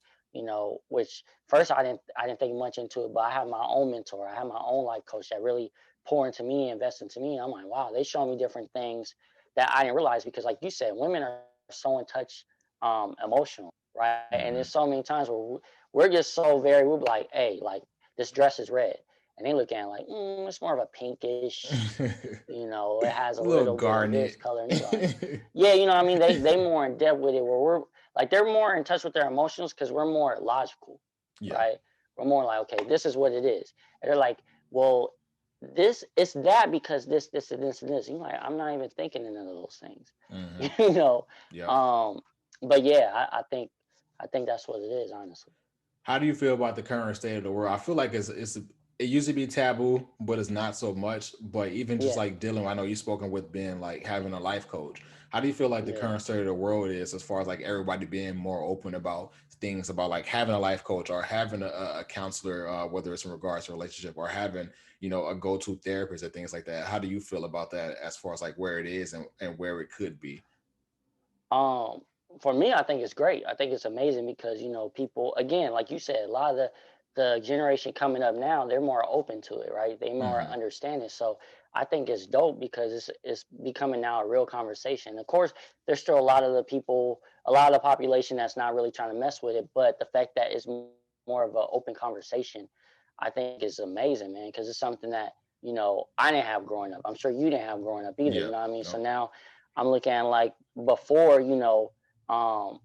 which first I didn't think much into it, but I have my own mentor. I have my own life coach that really pour into me, invest into me. I'm like, wow, they show me different things that I didn't realize, because, like you said, women are so in touch, emotional, right? And there's Mm-hmm. so many times where we're just so very, we're like, hey, like this dress is red, and they look at it like, it's more of a pinkish, it has a A little little bit of this garnet. color, and you're like, yeah, you know what I mean? They more in depth with it, where we're like, they're more in touch with their emotions because we're more logical, Yeah. right? We're more like, okay, this is what it is. And they're like, well, this it's that because this and this and this. And you're like, I'm not even thinking in none of those things. Mm-hmm. you know. Yeah. Um, but yeah, I think that's what it is, honestly. How do you feel about the current state of the world? I feel like it used to be taboo, but it's not so much. But even just Yeah, like dealing, I know you've spoken with Ben, like having a life coach. How do you feel like the yeah. current state of the world is, as far as like everybody being more open about things, about like having a life coach, or having a counselor, whether it's in regards to relationship, or having a go-to therapist or things like that? How do you feel about that, as far as like where it is, and where it could be? Um, for me, I think it's great. I think it's amazing because, people, again, like you said, a lot of the generation coming up now, they're more open to it, right? They more Mm-hmm. understanding. So I think it's dope because it's becoming now a real conversation. Of course, there's still a lot of the people, a lot of the population that's not really trying to mess with it, but the fact that it's more of an open conversation, I think is amazing, man, because it's something that, I didn't have growing up. I'm sure you didn't have growing up either, you Yeah. know what I mean? So No. now I'm looking at like before, um,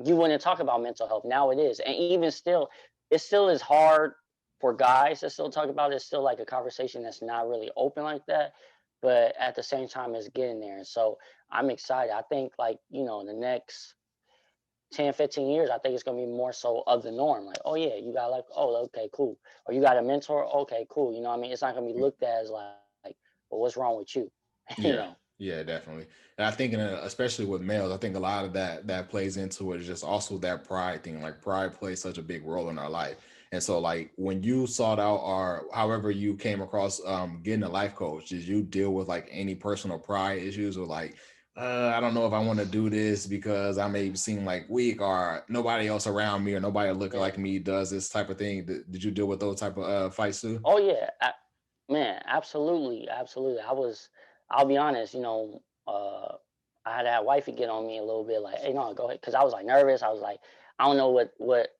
you wouldn't talk about mental health. Now it is. And even still, it still is hard for guys to still talk about it. It's still like a conversation that's not really open like that. But at the same time, it's getting there. And so I'm excited. I think like, in the next 10, 15 years, I think it's going to be more so of the norm. Like, oh yeah, you got like, oh, okay, cool. Or you got a mentor. Okay, cool. You know what I mean? It's not going to be looked at as like, well, what's wrong with you? you Yeah, know? yeah, definitely. And I think, especially with males, I think a lot of that plays into it is just also that pride thing. Like pride plays such a big role in our life, and so like when you sought out or however you came across getting a life coach, did you deal with like any personal pride issues or like? I don't know if I want to do this because I may seem like weak or nobody else around me or nobody looking Yeah. like me does this type of thing. Did you deal with those type of fights too? Oh yeah, man, absolutely, absolutely. I'll be honest, I had that wifey get on me a little bit, like, hey, no, go ahead, because I was like nervous. I was like, I don't know what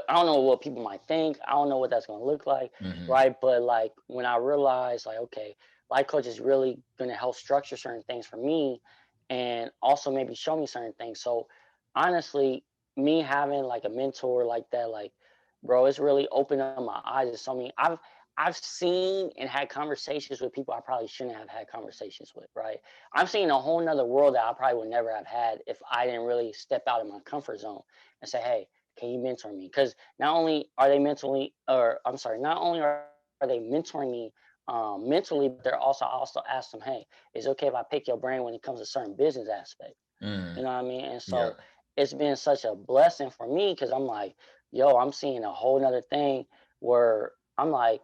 I don't know what people might think. I don't know what that's gonna look like, Mm-hmm. right? But like when I realized, like, okay, life coach is really gonna help structure certain things for me, and also maybe show me certain things. So honestly, me having like a mentor like that, like, bro, it's really opened up my eyes to so many. I've seen and had conversations with people I probably shouldn't have had conversations with, right? I'm seeing a whole nother world that I probably would never have had if I didn't really step out of my comfort zone and say, hey, can you mentor me? Because not only are they mentally, or I'm sorry, not only are they mentoring me mentally, but they're also ask them, hey, is it okay if I pick your brain when it comes to certain business aspect? Mm-hmm. You know what I mean? And Yeah. so it's been such a blessing for me because I'm like, yo, I'm seeing a whole nother thing where I'm like,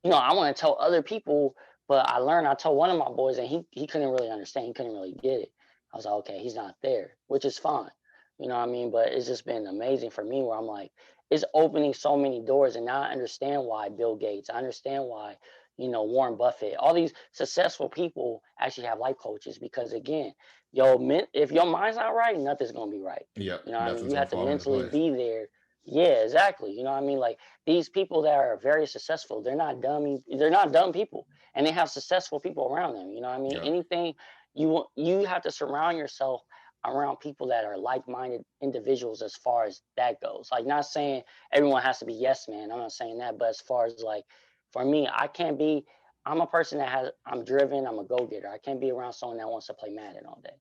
I want to tell other people, but I told one of my boys and he couldn't really understand. He couldn't really get it. I was like, okay, he's not there, which is fine. You know what I mean? But it's just been amazing for me where I'm like, it's opening so many doors. And now I understand why Bill Gates, I understand why, Warren Buffett, all these successful people actually have life coaches because again, if your mind's not right, nothing's gonna be right. Yep. You know what I mean? Nothing's You gonna have to fall into mentally place. be there. Yeah, exactly. You know what I mean? Like these people that are very successful, they're not dummy. They're not dumb people, and they have successful people around them. You know what I mean? Yep. Anything you have to surround yourself around people that are like-minded individuals as far as that goes. Like not saying everyone has to be yes man. I'm not saying that, but as far as like for me, I'm a person I'm driven, I'm a go-getter. I can't be around someone that wants to play Madden all day.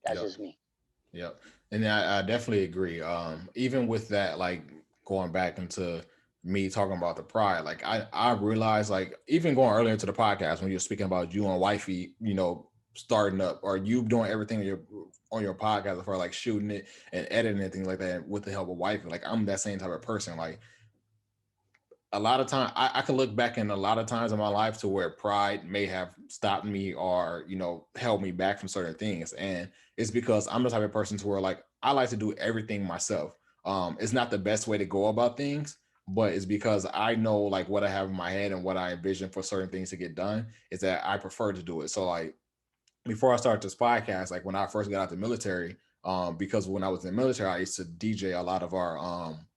That's Yep. just me. Yep. And I definitely agree. Even with that, like going back into me talking about the pride, like I realized like even going earlier into the podcast when you're speaking about you and wifey, starting up or you doing everything on your podcast for like shooting it and editing and things like that with the help of wifey. Like I'm that same type of person. Like a lot of time I can look back in a lot of times in my life to where pride may have stopped me or held me back from certain things, and it's because I'm the type of person to where like I like to do everything myself. It's not the best way to go about things, but it's because I know like what I have in my head and what I envision for certain things to get done is that I prefer to do it. So like before I started this podcast, like when I first got out the military, because when I was in the military, I used to DJ a lot of our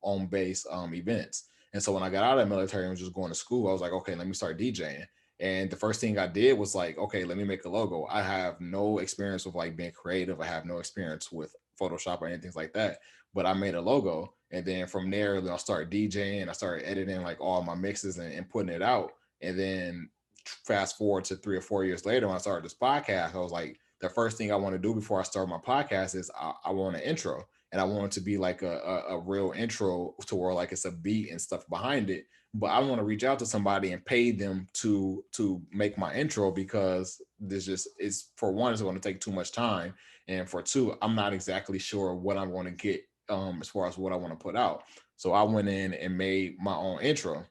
on base events. And so when I got out of the military and was just going to school, I was like, okay, let me start DJing. And the first thing I did was like, okay, let me make a logo. I have no experience with like being creative. I have no experience with Photoshop or anything like that. But I made a logo. And then from there, I started DJing. I started editing like all my mixes and putting it out. And then fast forward to 3 or 4 years later when I started this podcast, I was like, the first thing I want to do before I start my podcast is I want an intro. And I want it to be like a real intro to where like it's a beat and stuff behind it. But I want to reach out to somebody and pay them to make my intro because this just is for one, it's going to take too much time. And for two, I'm not exactly sure what I'm going to get as far as what I want to put out. So I went in and made my own intro.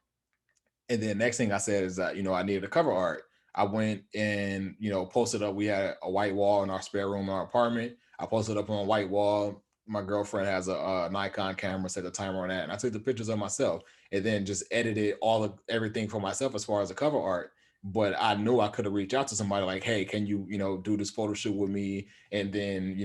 And then next thing I said is that, I needed a cover art. I went and, posted up. We had a white wall in our spare room in our apartment. I posted up on a white wall. My girlfriend has a Nikon camera, set the timer on that, and I took the pictures of myself, and then just edited all of everything for myself as far as the cover art. But I knew I could have reached out to somebody like, hey, can you, do this photo shoot with me, and then,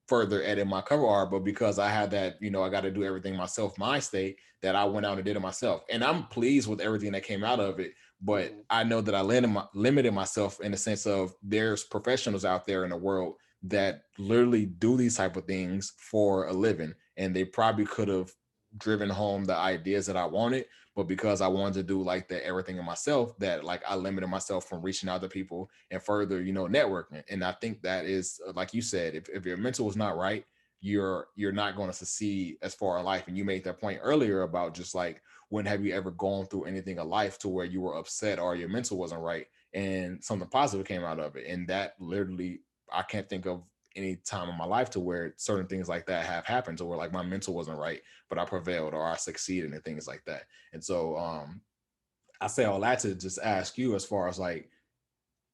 further edit my cover art. But because I had that, I got to do everything myself, my state, that I went out and did it myself. And I'm pleased with everything that came out of it. But I know that I limited myself in the sense of there's professionals out there in the world that literally do these type of things for a living. And they probably could have driven home the ideas that I wanted. But because I wanted to do like that everything in myself, that like I limited myself from reaching out to people and further, networking. And I think that is, like you said, if your mental is not right, you're not going to succeed as far in life. And you made that point earlier about just like, when have you ever gone through anything in life to where you were upset or your mental wasn't right and something positive came out of it? And that literally, I can't think of any time in my life to where certain things like that have happened, to where like my mental wasn't right, but I prevailed or I succeeded and things like that. And so I say all that to just ask you, as far as like,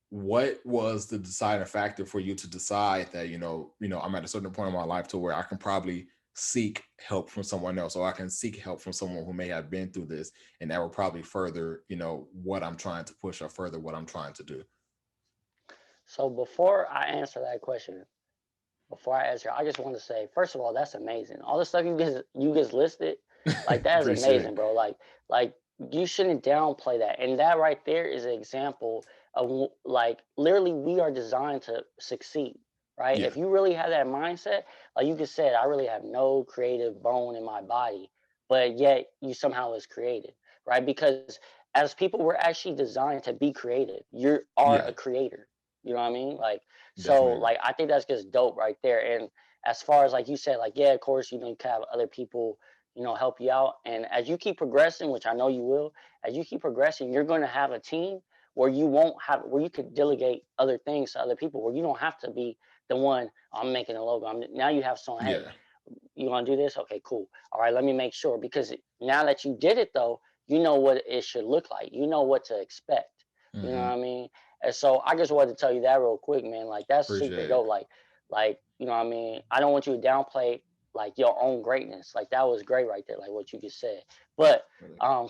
what was the deciding factor for you to decide that, I'm at a certain point in my life to where I can probably seek help from someone else, or I can seek help from someone who may have been through this, and that will probably further, what I'm trying to push, or further what I'm trying to do? So before I answer that question, before I answer, I just want to say, first of all, that's amazing. All the stuff you just listed, like that is Appreciate amazing, it. bro. Like you shouldn't downplay that. And that right there is an example of like literally we are designed to succeed, right? Yeah. If you really have that mindset, like you just said, I really have no creative bone in my body, but yet you somehow is creative, right? Because as people, we're actually designed to be creative. You are Yeah, a creator. You know what I mean? Like so definitely. like I think that's just dope right there. And as far as like you said, like yeah, of course, you can have other people, help you out. And as you keep progressing, which I know you will, as you keep progressing, you're going to have a team where you could delegate other things to other people, where you don't have to be the one. I'm making a logo. Now you have someone. Hey, Yeah. you want to do this? Okay, cool. All right, let me make sure, because now that you did it though, you know what it should look like. You know what to expect. You know what Hmm. I mean? And so I just wanted to tell you that real quick, man. Like that's super Appreciate it. dope. Like you know what I mean? I don't want you to downplay like your own greatness. Like that was great right there, like what you just said. But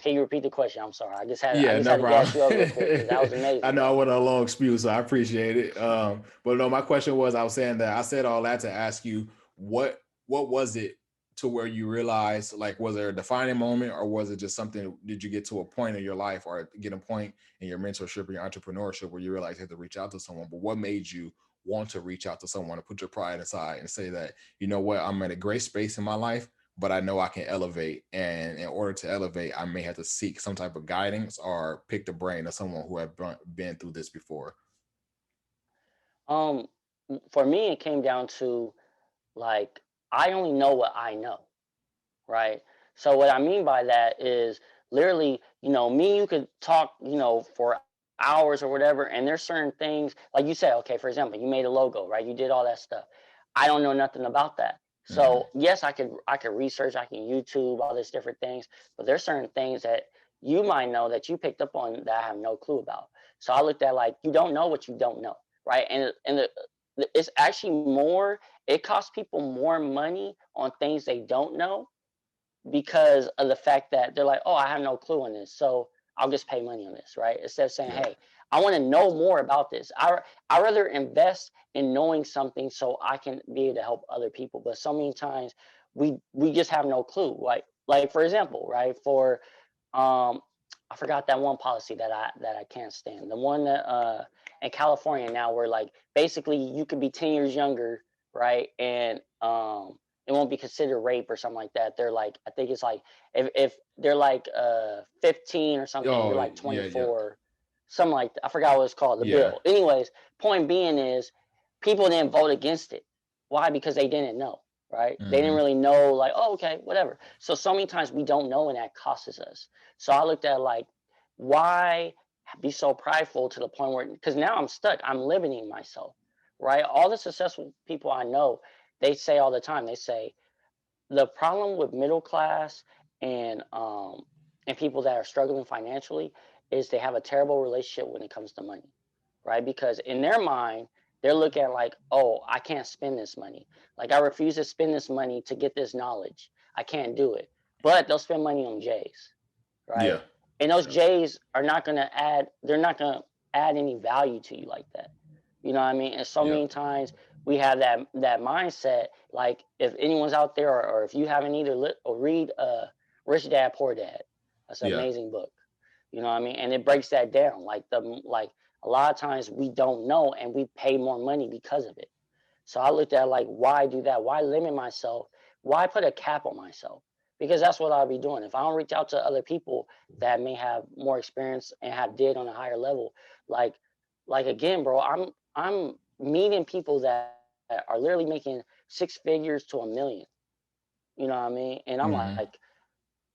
can you repeat the question? I'm sorry. I Yeah, just no had to gas problem. you up real quick because that was I amazing, know I bro. went on a long spew, so I appreciate it. But no, my question was, I was saying that I said all that to ask you, what was it to where you realized, like, was there a defining moment, or was it just something? Did you get to a point in your life, or get a point in your mentorship or your entrepreneurship where you realized you had to reach out to someone? But what made you want to reach out to someone, to put your pride aside and say that, you know what, I'm at a great space in my life, but I know I can elevate. And in order to elevate, I may have to seek some type of guidance or pick the brain of someone who have been through this before. Um, for me, it came down to like I only know what I know, right? So what I mean by that is literally, me, you could talk, for hours or whatever, and there's certain things like you said, okay, for example, you made a logo, right? You did all that stuff. I don't know nothing about that. Hmm. So yes, I could research, I can YouTube all these different things, but there's certain things that you might know that you picked up on that I have no clue about. So I looked at like you don't know what you don't know, right? It's actually more. It costs people more money on things they don't know because of the fact that they're like, oh, I have no clue on this, so I'll just pay money on this, right? Instead of saying, Yeah. hey, I want to know more about this. I rather invest in knowing something so I can be able to help other people. But so many times we just have no clue. Like for example, right? For um, I forgot that one policy that I can't stand. The one that in California now, where like basically you could be 10 years younger, right? And it won't be considered rape or something like that. They're like, I think it's like if they're like 15 or something, you're Oh, like yeah, yeah, 24, something like that. I forgot what it's called, the yeah. bill. Anyways, point being is people didn't vote against it. Why? Because they didn't know, right? They didn't Hmm. really know, like, oh, okay, whatever. So many times we don't know, and that costs us. So I looked at like, why be so prideful to the point where, because now I'm stuck. I'm limiting myself, right? All the successful people I know, they say all the time, they say the problem with middle class and um and people that are struggling financially is they have a terrible relationship when it comes to money, right? Because in their mind, They're looking at like, oh, I can't spend this money. Like I refuse to spend this money to get this knowledge. I can't do it. But they'll spend money on J's, Yeah. right? And those J's are not gonna add. They're not gonna add any value to you like that. You know what I mean? And so Yep. many times we have that mindset. Like if anyone's out there, or if you haven't either or read Rich Dad Poor Dad. That's an Yeah. amazing book. You know what I mean? And it breaks that down. Like a lot of times we don't know and we pay more money because of it. So I looked at like, why do that? Why limit myself? Why put a cap on myself? Because that's what I'll be doing. If I don't reach out to other people that may have more experience and have did on a higher level, like again, bro, I'm meeting people that are literally making 6 figures to 1 million. You know what I mean? And I'm like, Mm-hmm.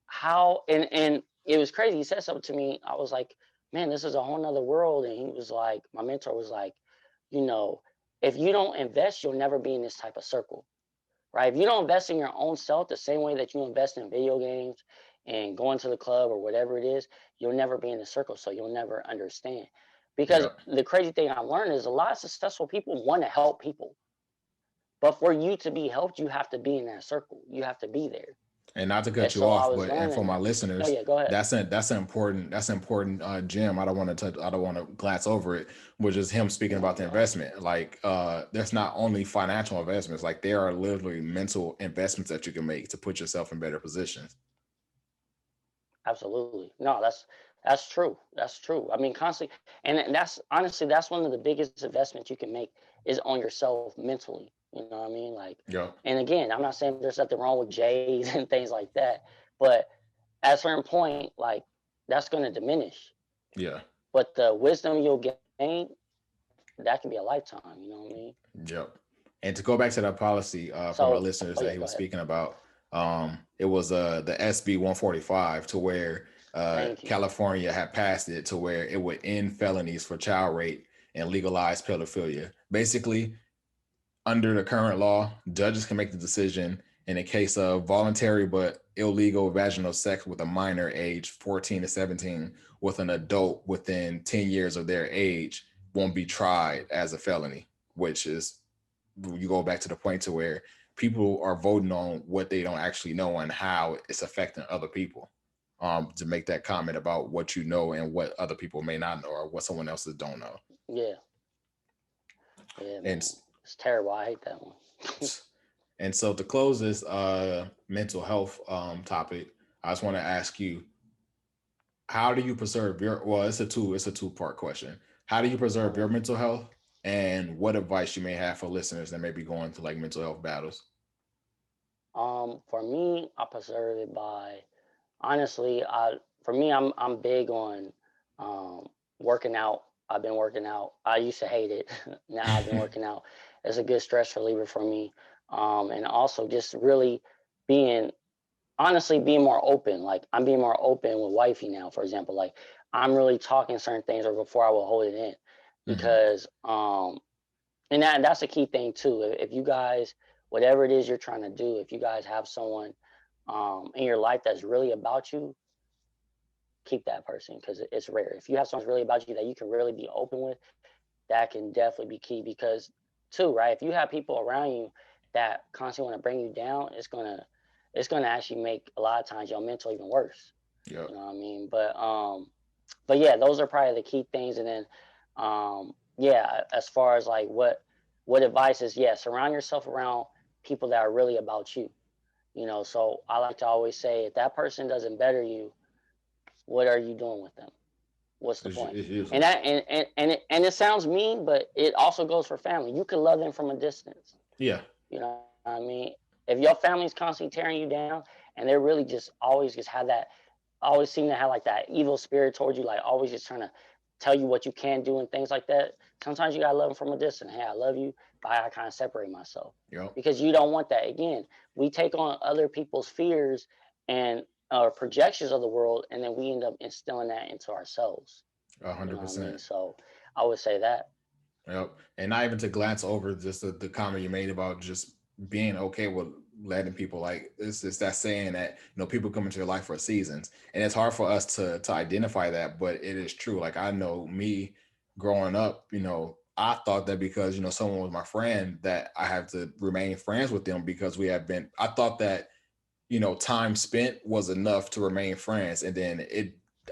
how? And it was crazy. He said something to me. I was like, man, this is a whole nother world. And he was like, my mentor was like, you know, if you don't invest, you'll never be in this type of circle, right? If you don't invest in your own self the same way that you invest in video games and going to the club or whatever it is, you'll never be in the circle. So you'll never understand. Because Yep. the crazy thing I learned is a lot of successful people want to help people. But for you to be helped, you have to be in that circle. You have to be there. And not to And cut you so I off, was but and for learning my that. Oh listeners, yeah, go ahead. that's an important gem. I don't want to touch. I don't want to glance over it, which is him speaking No, about the go ahead. investment. Like there's not only financial investments, like there are literally mental investments that you can make to put yourself in better positions. Absolutely. No, that's true. That's true. I mean, constantly, and that's honestly that's one of the biggest investments you can make is on yourself mentally. You know what I mean? Like, Yep. and again, I'm not saying there's nothing wrong with J's and things like that, but at a certain point, like that's going to diminish. Yeah. But the wisdom you'll gain, that can be a lifetime. You know what I mean? Yep. And to go back to that policy for my So, listeners oh that yeah, he go was ahead. speaking about, it was the SB 145 to where Thank you. California had passed it to where it would end felonies for child rape and legalize pedophilia. Basically, under the current law, judges can make the decision in a case of voluntary but illegal vaginal sex with a minor aged 14 to 17 with an adult within 10 years of their age won't be tried as a felony, which is, you go back to the point to where people are voting on what they don't actually know and how it's affecting other people. To make that comment about what you know and what other people may not know or what someone else don't know. Yeah, yeah, And man, it's terrible. I hate that one. And so to close this mental health topic, I just want to ask you, how do you preserve your, well, it's a two-part question. How do you preserve your mental health, and what advice you may have for listeners that may be going through like mental health battles? For me, I preserve it by honestly, I'm big on working out. I've been working out. I used to hate it. Now I've been working out. It's a good stress reliever for me. And also just really being honestly being more open. Like I'm being more open with wifey now, for example. Like I'm really talking certain things or before I will hold it in. Mm-hmm. Because and that's a key thing too. If you guys, whatever it is you're trying to do, if you guys have someone in your life that's really about you, keep that person because it's rare. If you have someone really about you that you can really be open with, that can definitely be key. Because too, right? If you have people around you that constantly want to bring you down, it's gonna actually make a lot of times your mental even worse. Yep. You know what I mean? But yeah, those are probably the key things. And then yeah, as far as like what advice is, yeah, surround yourself around people that are really about you. You know, so I like to always say if that person doesn't better you, what are you doing with them? What's the point? It's And useless. that and it sounds mean, but it also goes for family. You can love them from a distance. Yeah. You know what I mean? If your family's constantly tearing you down and they're really just always just have that always seem to have like that evil spirit towards you, like always just trying to tell you what you can do and things like that. Sometimes you gotta love them from a distance. Hey, I love you, but I kind of separate myself Yep. because you don't want that. Again, we take on other people's fears and projections of the world, and then we end up instilling that into ourselves. a You hundred know what I mean? percent. So I would say that. Yep. And not even to glance over just the comment you made about just being okay with letting people, like, it's just that saying that, people come into your life for seasons. And it's hard for us to identify that, but it is true. Like I know me growing up, I thought that because, someone was my friend that I have to remain friends with them because I thought that, time spent was enough to remain friends. And then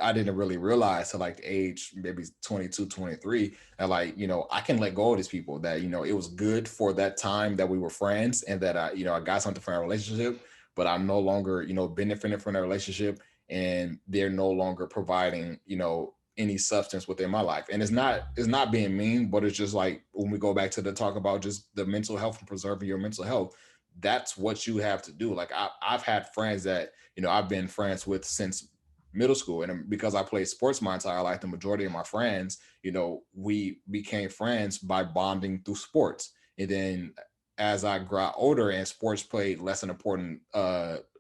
I didn't really realize till like the age, maybe 22, 23, that like, I can let go of these people that, it was good for that time that we were friends and that I got something from our relationship, but I'm no longer, benefiting from that relationship and they're no longer providing, any substance within my life. And it's not being mean, but it's just like when we go back to the talk about just the mental health and preserving your mental health, that's what you have to do. Like I've had friends that, I've been friends with since middle school. And because I played sports my entire life, the majority of my friends, we became friends by bonding through sports. And then as I got older and sports played less an important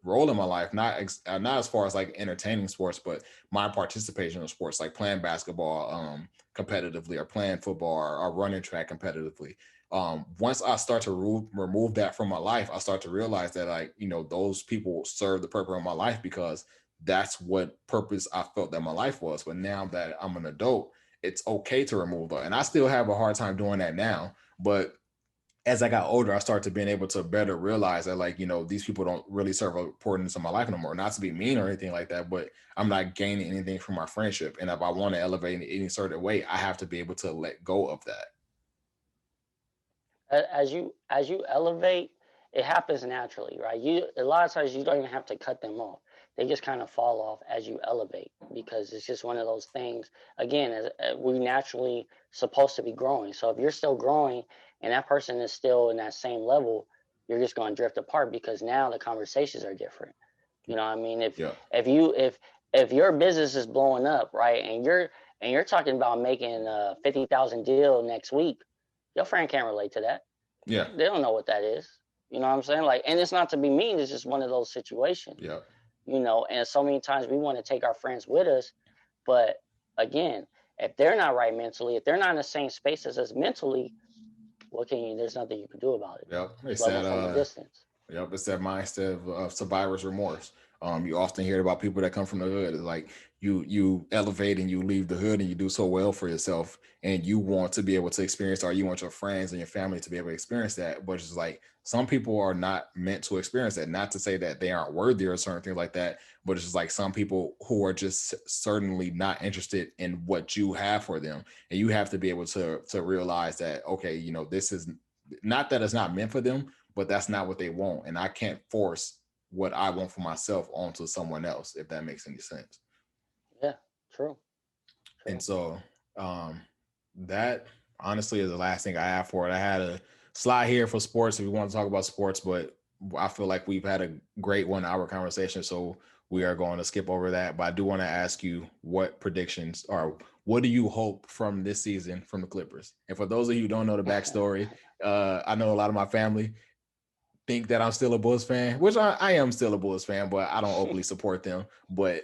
role in my life, not as far as like entertaining sports, but my participation in sports, like playing basketball competitively or playing football or running track competitively. Once I start to remove that from my life, I start to realize that like, those people serve the purpose of my life because that's what purpose I felt that my life was. But now that I'm an adult, it's okay to remove that. And I still have a hard time doing that now. But as I got older, I started to being able to better realize that like, these people don't really serve importance in my life no more. Not to be mean or anything like that, but I'm not gaining anything from my friendship. And if I want to elevate in any certain way, I have to be able to let go of that. As you elevate, it happens naturally, right? You a lot of times you don't even have to cut them off. They just kind of fall off as you elevate because it's just one of those things. Again, we naturally supposed to be growing. So if you're still growing and that person is still in that same level, you're just going to drift apart because now the conversations are different. You know what I mean? Yeah. If your business is blowing up, right, and you're talking about making a 50,000 deal next week, your friend can't relate to that. Yeah. They don't know what that is. You know what I'm saying? Like, and it's not to be mean. It's just one of those situations. Yeah. And so many times we want to take our friends with us, but again, if they're not right mentally, if they're not in the same space as us mentally, there's nothing you can do about it. Yep. It's Love them from a distance. Yep, it's that mindset of survivor's remorse. You often hear about people that come from the hood. It's like you elevate and you leave the hood and you do so well for yourself, and you want to be able to experience, or you want your friends and your family to be able to experience that. But it's like some people are not meant to experience that. Not to say that they aren't worthy or certain things like that, but it's just like some people who are just certainly not interested in what you have for them, and you have to be able to realize that okay, this is not that it's not meant for them, but that's not what they want. And I can't force what I want for myself onto someone else, if that makes any sense. Yeah, true. And so that honestly is the last thing I have for it. I had a slide here for sports if we want to talk about sports, but I feel like we've had a great 1 hour conversation. So we are going to skip over that. But I do want to ask you what predictions or what do you hope from this season from the Clippers? And for those of you who don't know the backstory, I know a lot of my family think that I'm still a Bulls fan, which I am still a Bulls fan, but I don't openly support them. But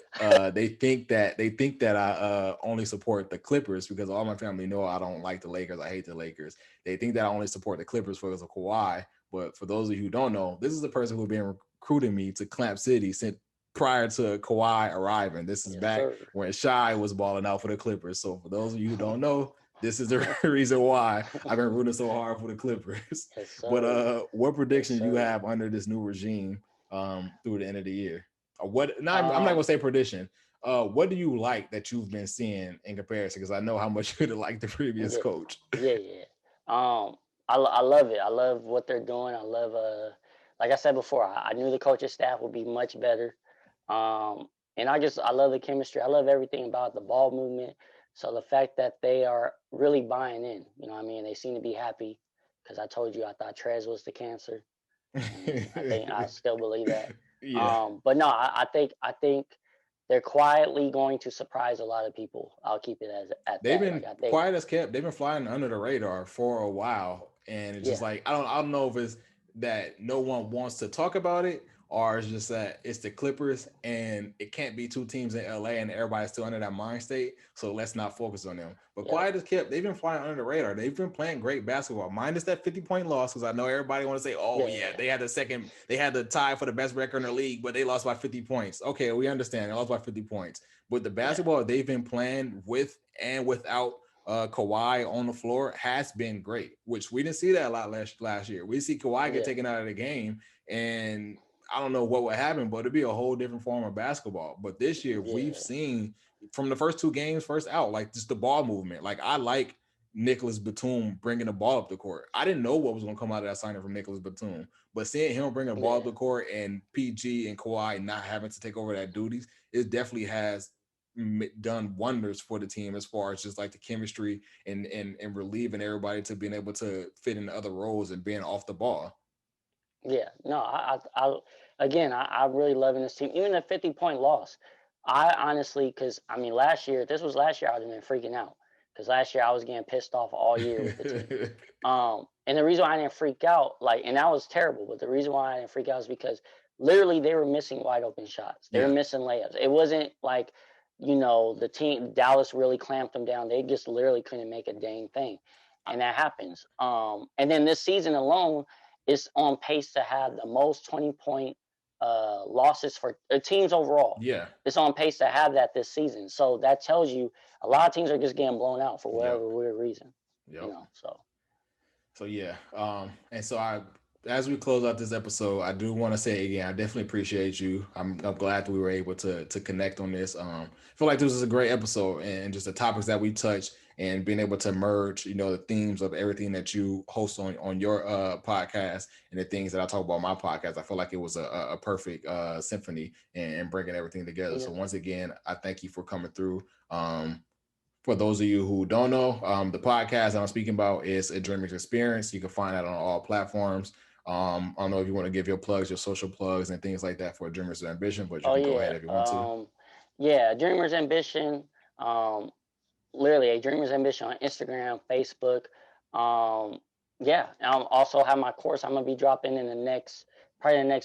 they think that I only support the Clippers because all my family know I don't like the Lakers. I hate the Lakers. They think that I only support the Clippers because of Kawhi. But for those of you who don't know, this is the person who's been recruiting me to Clamp City since prior to Kawhi arriving. This is back when Shy was balling out for the Clippers. So for those of you who don't know, this is the reason why I've been rooting so hard for the Clippers. Yes, but what predictions you have under this new regime through the end of the year? I'm not gonna say prediction. What do you like that you've been seeing in comparison? Because I know how much you like the previous coach. Yeah. I love it. I love what they're doing. I love like I said before, I knew the coaching staff would be much better. And I love the chemistry. I love everything about the ball movement. So the fact that they are really buying in, you know what I mean? They seem to be happy because I told you I thought Trez was the cancer. I still believe that. Yeah. But no, I think they're quietly going to surprise a lot of people. I'll keep it at they've that. been quiet as kept. They've been flying under the radar for a while, and it's just like I don't know if it's that no one wants to talk about it, or it's just that it's the Clippers and it can't be two teams in LA and everybody's still under that mind state. So let's not focus on them. But quiet as kept, they've been flying under the radar. They've been playing great basketball, minus that 50-point loss. Because I know everybody want to say, they had the tie for the best record in the league, but they lost by 50 points. Okay, we understand they lost by 50 points. But the basketball they've been playing with and without Kawhi on the floor has been great, which we didn't see that a lot last year. We see Kawhi get taken out of the game, and I don't know what would happen, but it'd be a whole different form of basketball. But this year, we've seen from the first two games, first out, like just the ball movement. Like I like Nicholas Batum bringing the ball up the court. I didn't know what was going to come out of that signing from Nicholas Batum, but seeing him bring the ball up the court and PG and Kawhi not having to take over that duties, it definitely has done wonders for the team as far as just like the chemistry and relieving everybody to being able to fit in other roles and being off the ball. Yeah, no, I really loving this team. Even a 50-point loss, I honestly, because I mean, this was last year, I would have been freaking out because last year I was getting pissed off all year with the team. And the reason why I didn't freak out, and that was terrible, but the reason why I didn't freak out is because literally they were missing wide open shots. They were missing layups. It wasn't like, the team, Dallas really clamped them down. They just literally couldn't make a dang thing. And that happens. And then this season alone, is on pace to have the most 20-point losses for teams overall. Yeah. It's on pace to have that this season. So that tells you a lot of teams are just getting blown out for whatever weird reason. So yeah. And so as we close out this episode, I do want to say again, I definitely appreciate you. I'm glad that we were able to connect on this. I feel like this was a great episode, and just the topics that we touched and being able to merge, the themes of everything that you host on your podcast and the things that I talk about on my podcast. I feel like it was a perfect symphony and bringing everything together. Yeah. So once again, I thank you for coming through. For those of you who don't know, the podcast that I'm speaking about is A Dreamer's Experience. You can find that on all platforms. I don't know if you want to give your plugs, your social plugs and things like that for Dreamers of Ambition, but you can go ahead if you want to. Yeah, Dreamers Ambition. Literally A Dreamer's Ambition on Instagram, Facebook. I also have my course I'm going to be dropping in the next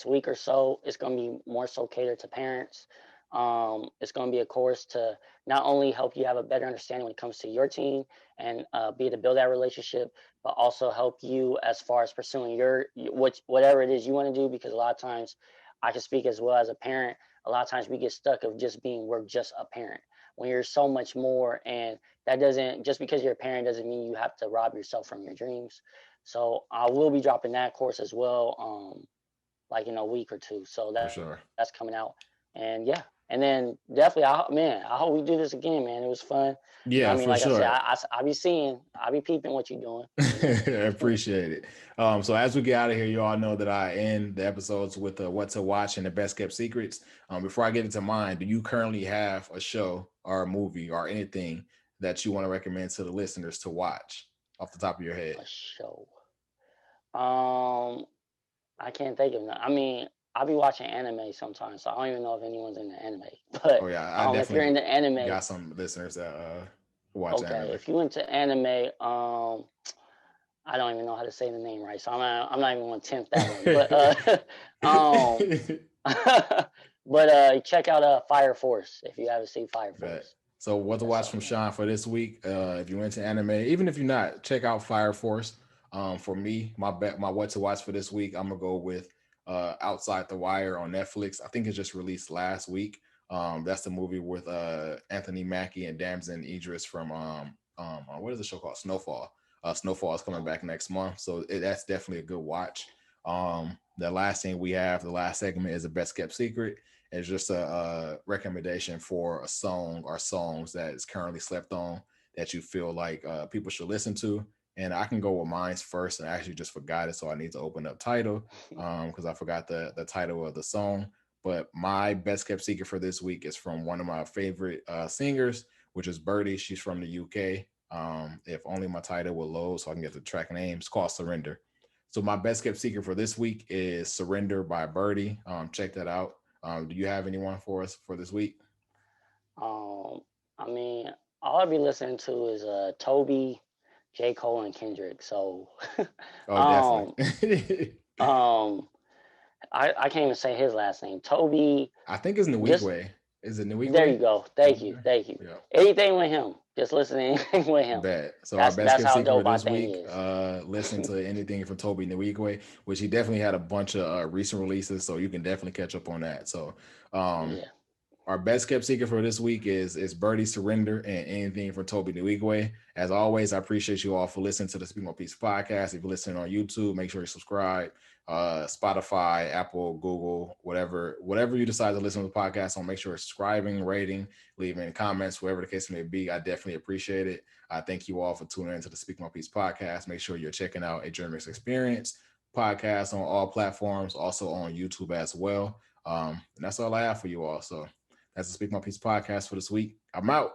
week or so. It's going to be more so catered to parents. It's going to be a course to not only help you have a better understanding when it comes to your team and be able to build that relationship, but also help you as far as pursuing whatever it is you want to do. Because a lot of times, I can speak as well as a parent, a lot of times we get stuck of we're just a parent when you're so much more. And that doesn't, just because you're a parent doesn't mean you have to rob yourself from your dreams. So I will be dropping that course as well, like in a week or two. So that's coming out. And yeah. And then definitely, I hope we do this again, man. It was fun. Yeah, like sure. I said, I be peeping what you're doing. I appreciate it. So as we get out of here, you all know that I end the episodes with what to watch and the best kept secrets. Before I get into mine, do you currently have a show or a movie or anything that you want to recommend to the listeners to watch off the top of your head? A show. I can't think of that. I mean, I'll be watching anime sometimes, so I don't even know if anyone's into anime. But if you're into anime, got some listeners that watch anime. If you into anime, I don't even know how to say the name right, so I'm not even going to attempt that one. But check out Fire Force if you haven't seen Fire Force. Right. So what to watch from Shawn for this week? If you're into anime, even if you're not, check out Fire Force. For me, my what to watch for this week, I'm gonna go with Outside the Wire on Netflix. I think it just released last week. That's the movie with Anthony Mackie and Damson Idris from what is the show called? Snowfall. Snowfall is coming back next month, so that's definitely a good watch. The last thing we have, the last segment, is a best kept secret. It's just a recommendation for a song or songs that is currently slept on that you feel like people should listen to. And I can go with mine first, and I actually just forgot it, so I need to open up title because I forgot the title of the song. But my best kept secret for this week is from one of my favorite singers, which is Birdy. She's from the UK. If only my title will load so I can get the track name. It's called Surrender. So my best kept secret for this week is Surrender by Birdy. Check that out. Do you have anyone for us for this week? I mean, all I'll be listening to is Tobe, J. Cole, and Kendrick. So definitely. I can't even say his last name. Tobe. I think it's Nwigwe. Is it Nwigwe? There you go. Thank you. Yeah. Anything with him. Just listen to anything with him. Bet. So our best kept secret this week, listen to anything from Tobe Nwigwe, which he definitely had a bunch of recent releases, so you can definitely catch up on that. So Our best kept secret for this week is Birdy Surrender and anything from Tobe Nwigwe. As always, I appreciate you all for listening to the Speak My Peace podcast. If you're listening on YouTube, make sure you subscribe. Spotify, Apple, Google, whatever you decide to listen to the podcast on, make sure you're subscribing, rating, leaving comments, whatever the case may be. I definitely appreciate it. I thank you all for tuning into the Speak My Peace podcast. Make sure you're checking out a Dreamers Experience podcast on all platforms, also on YouTube as well. And that's all I have for you all. So that's the Speak My Peace podcast for this week. I'm out.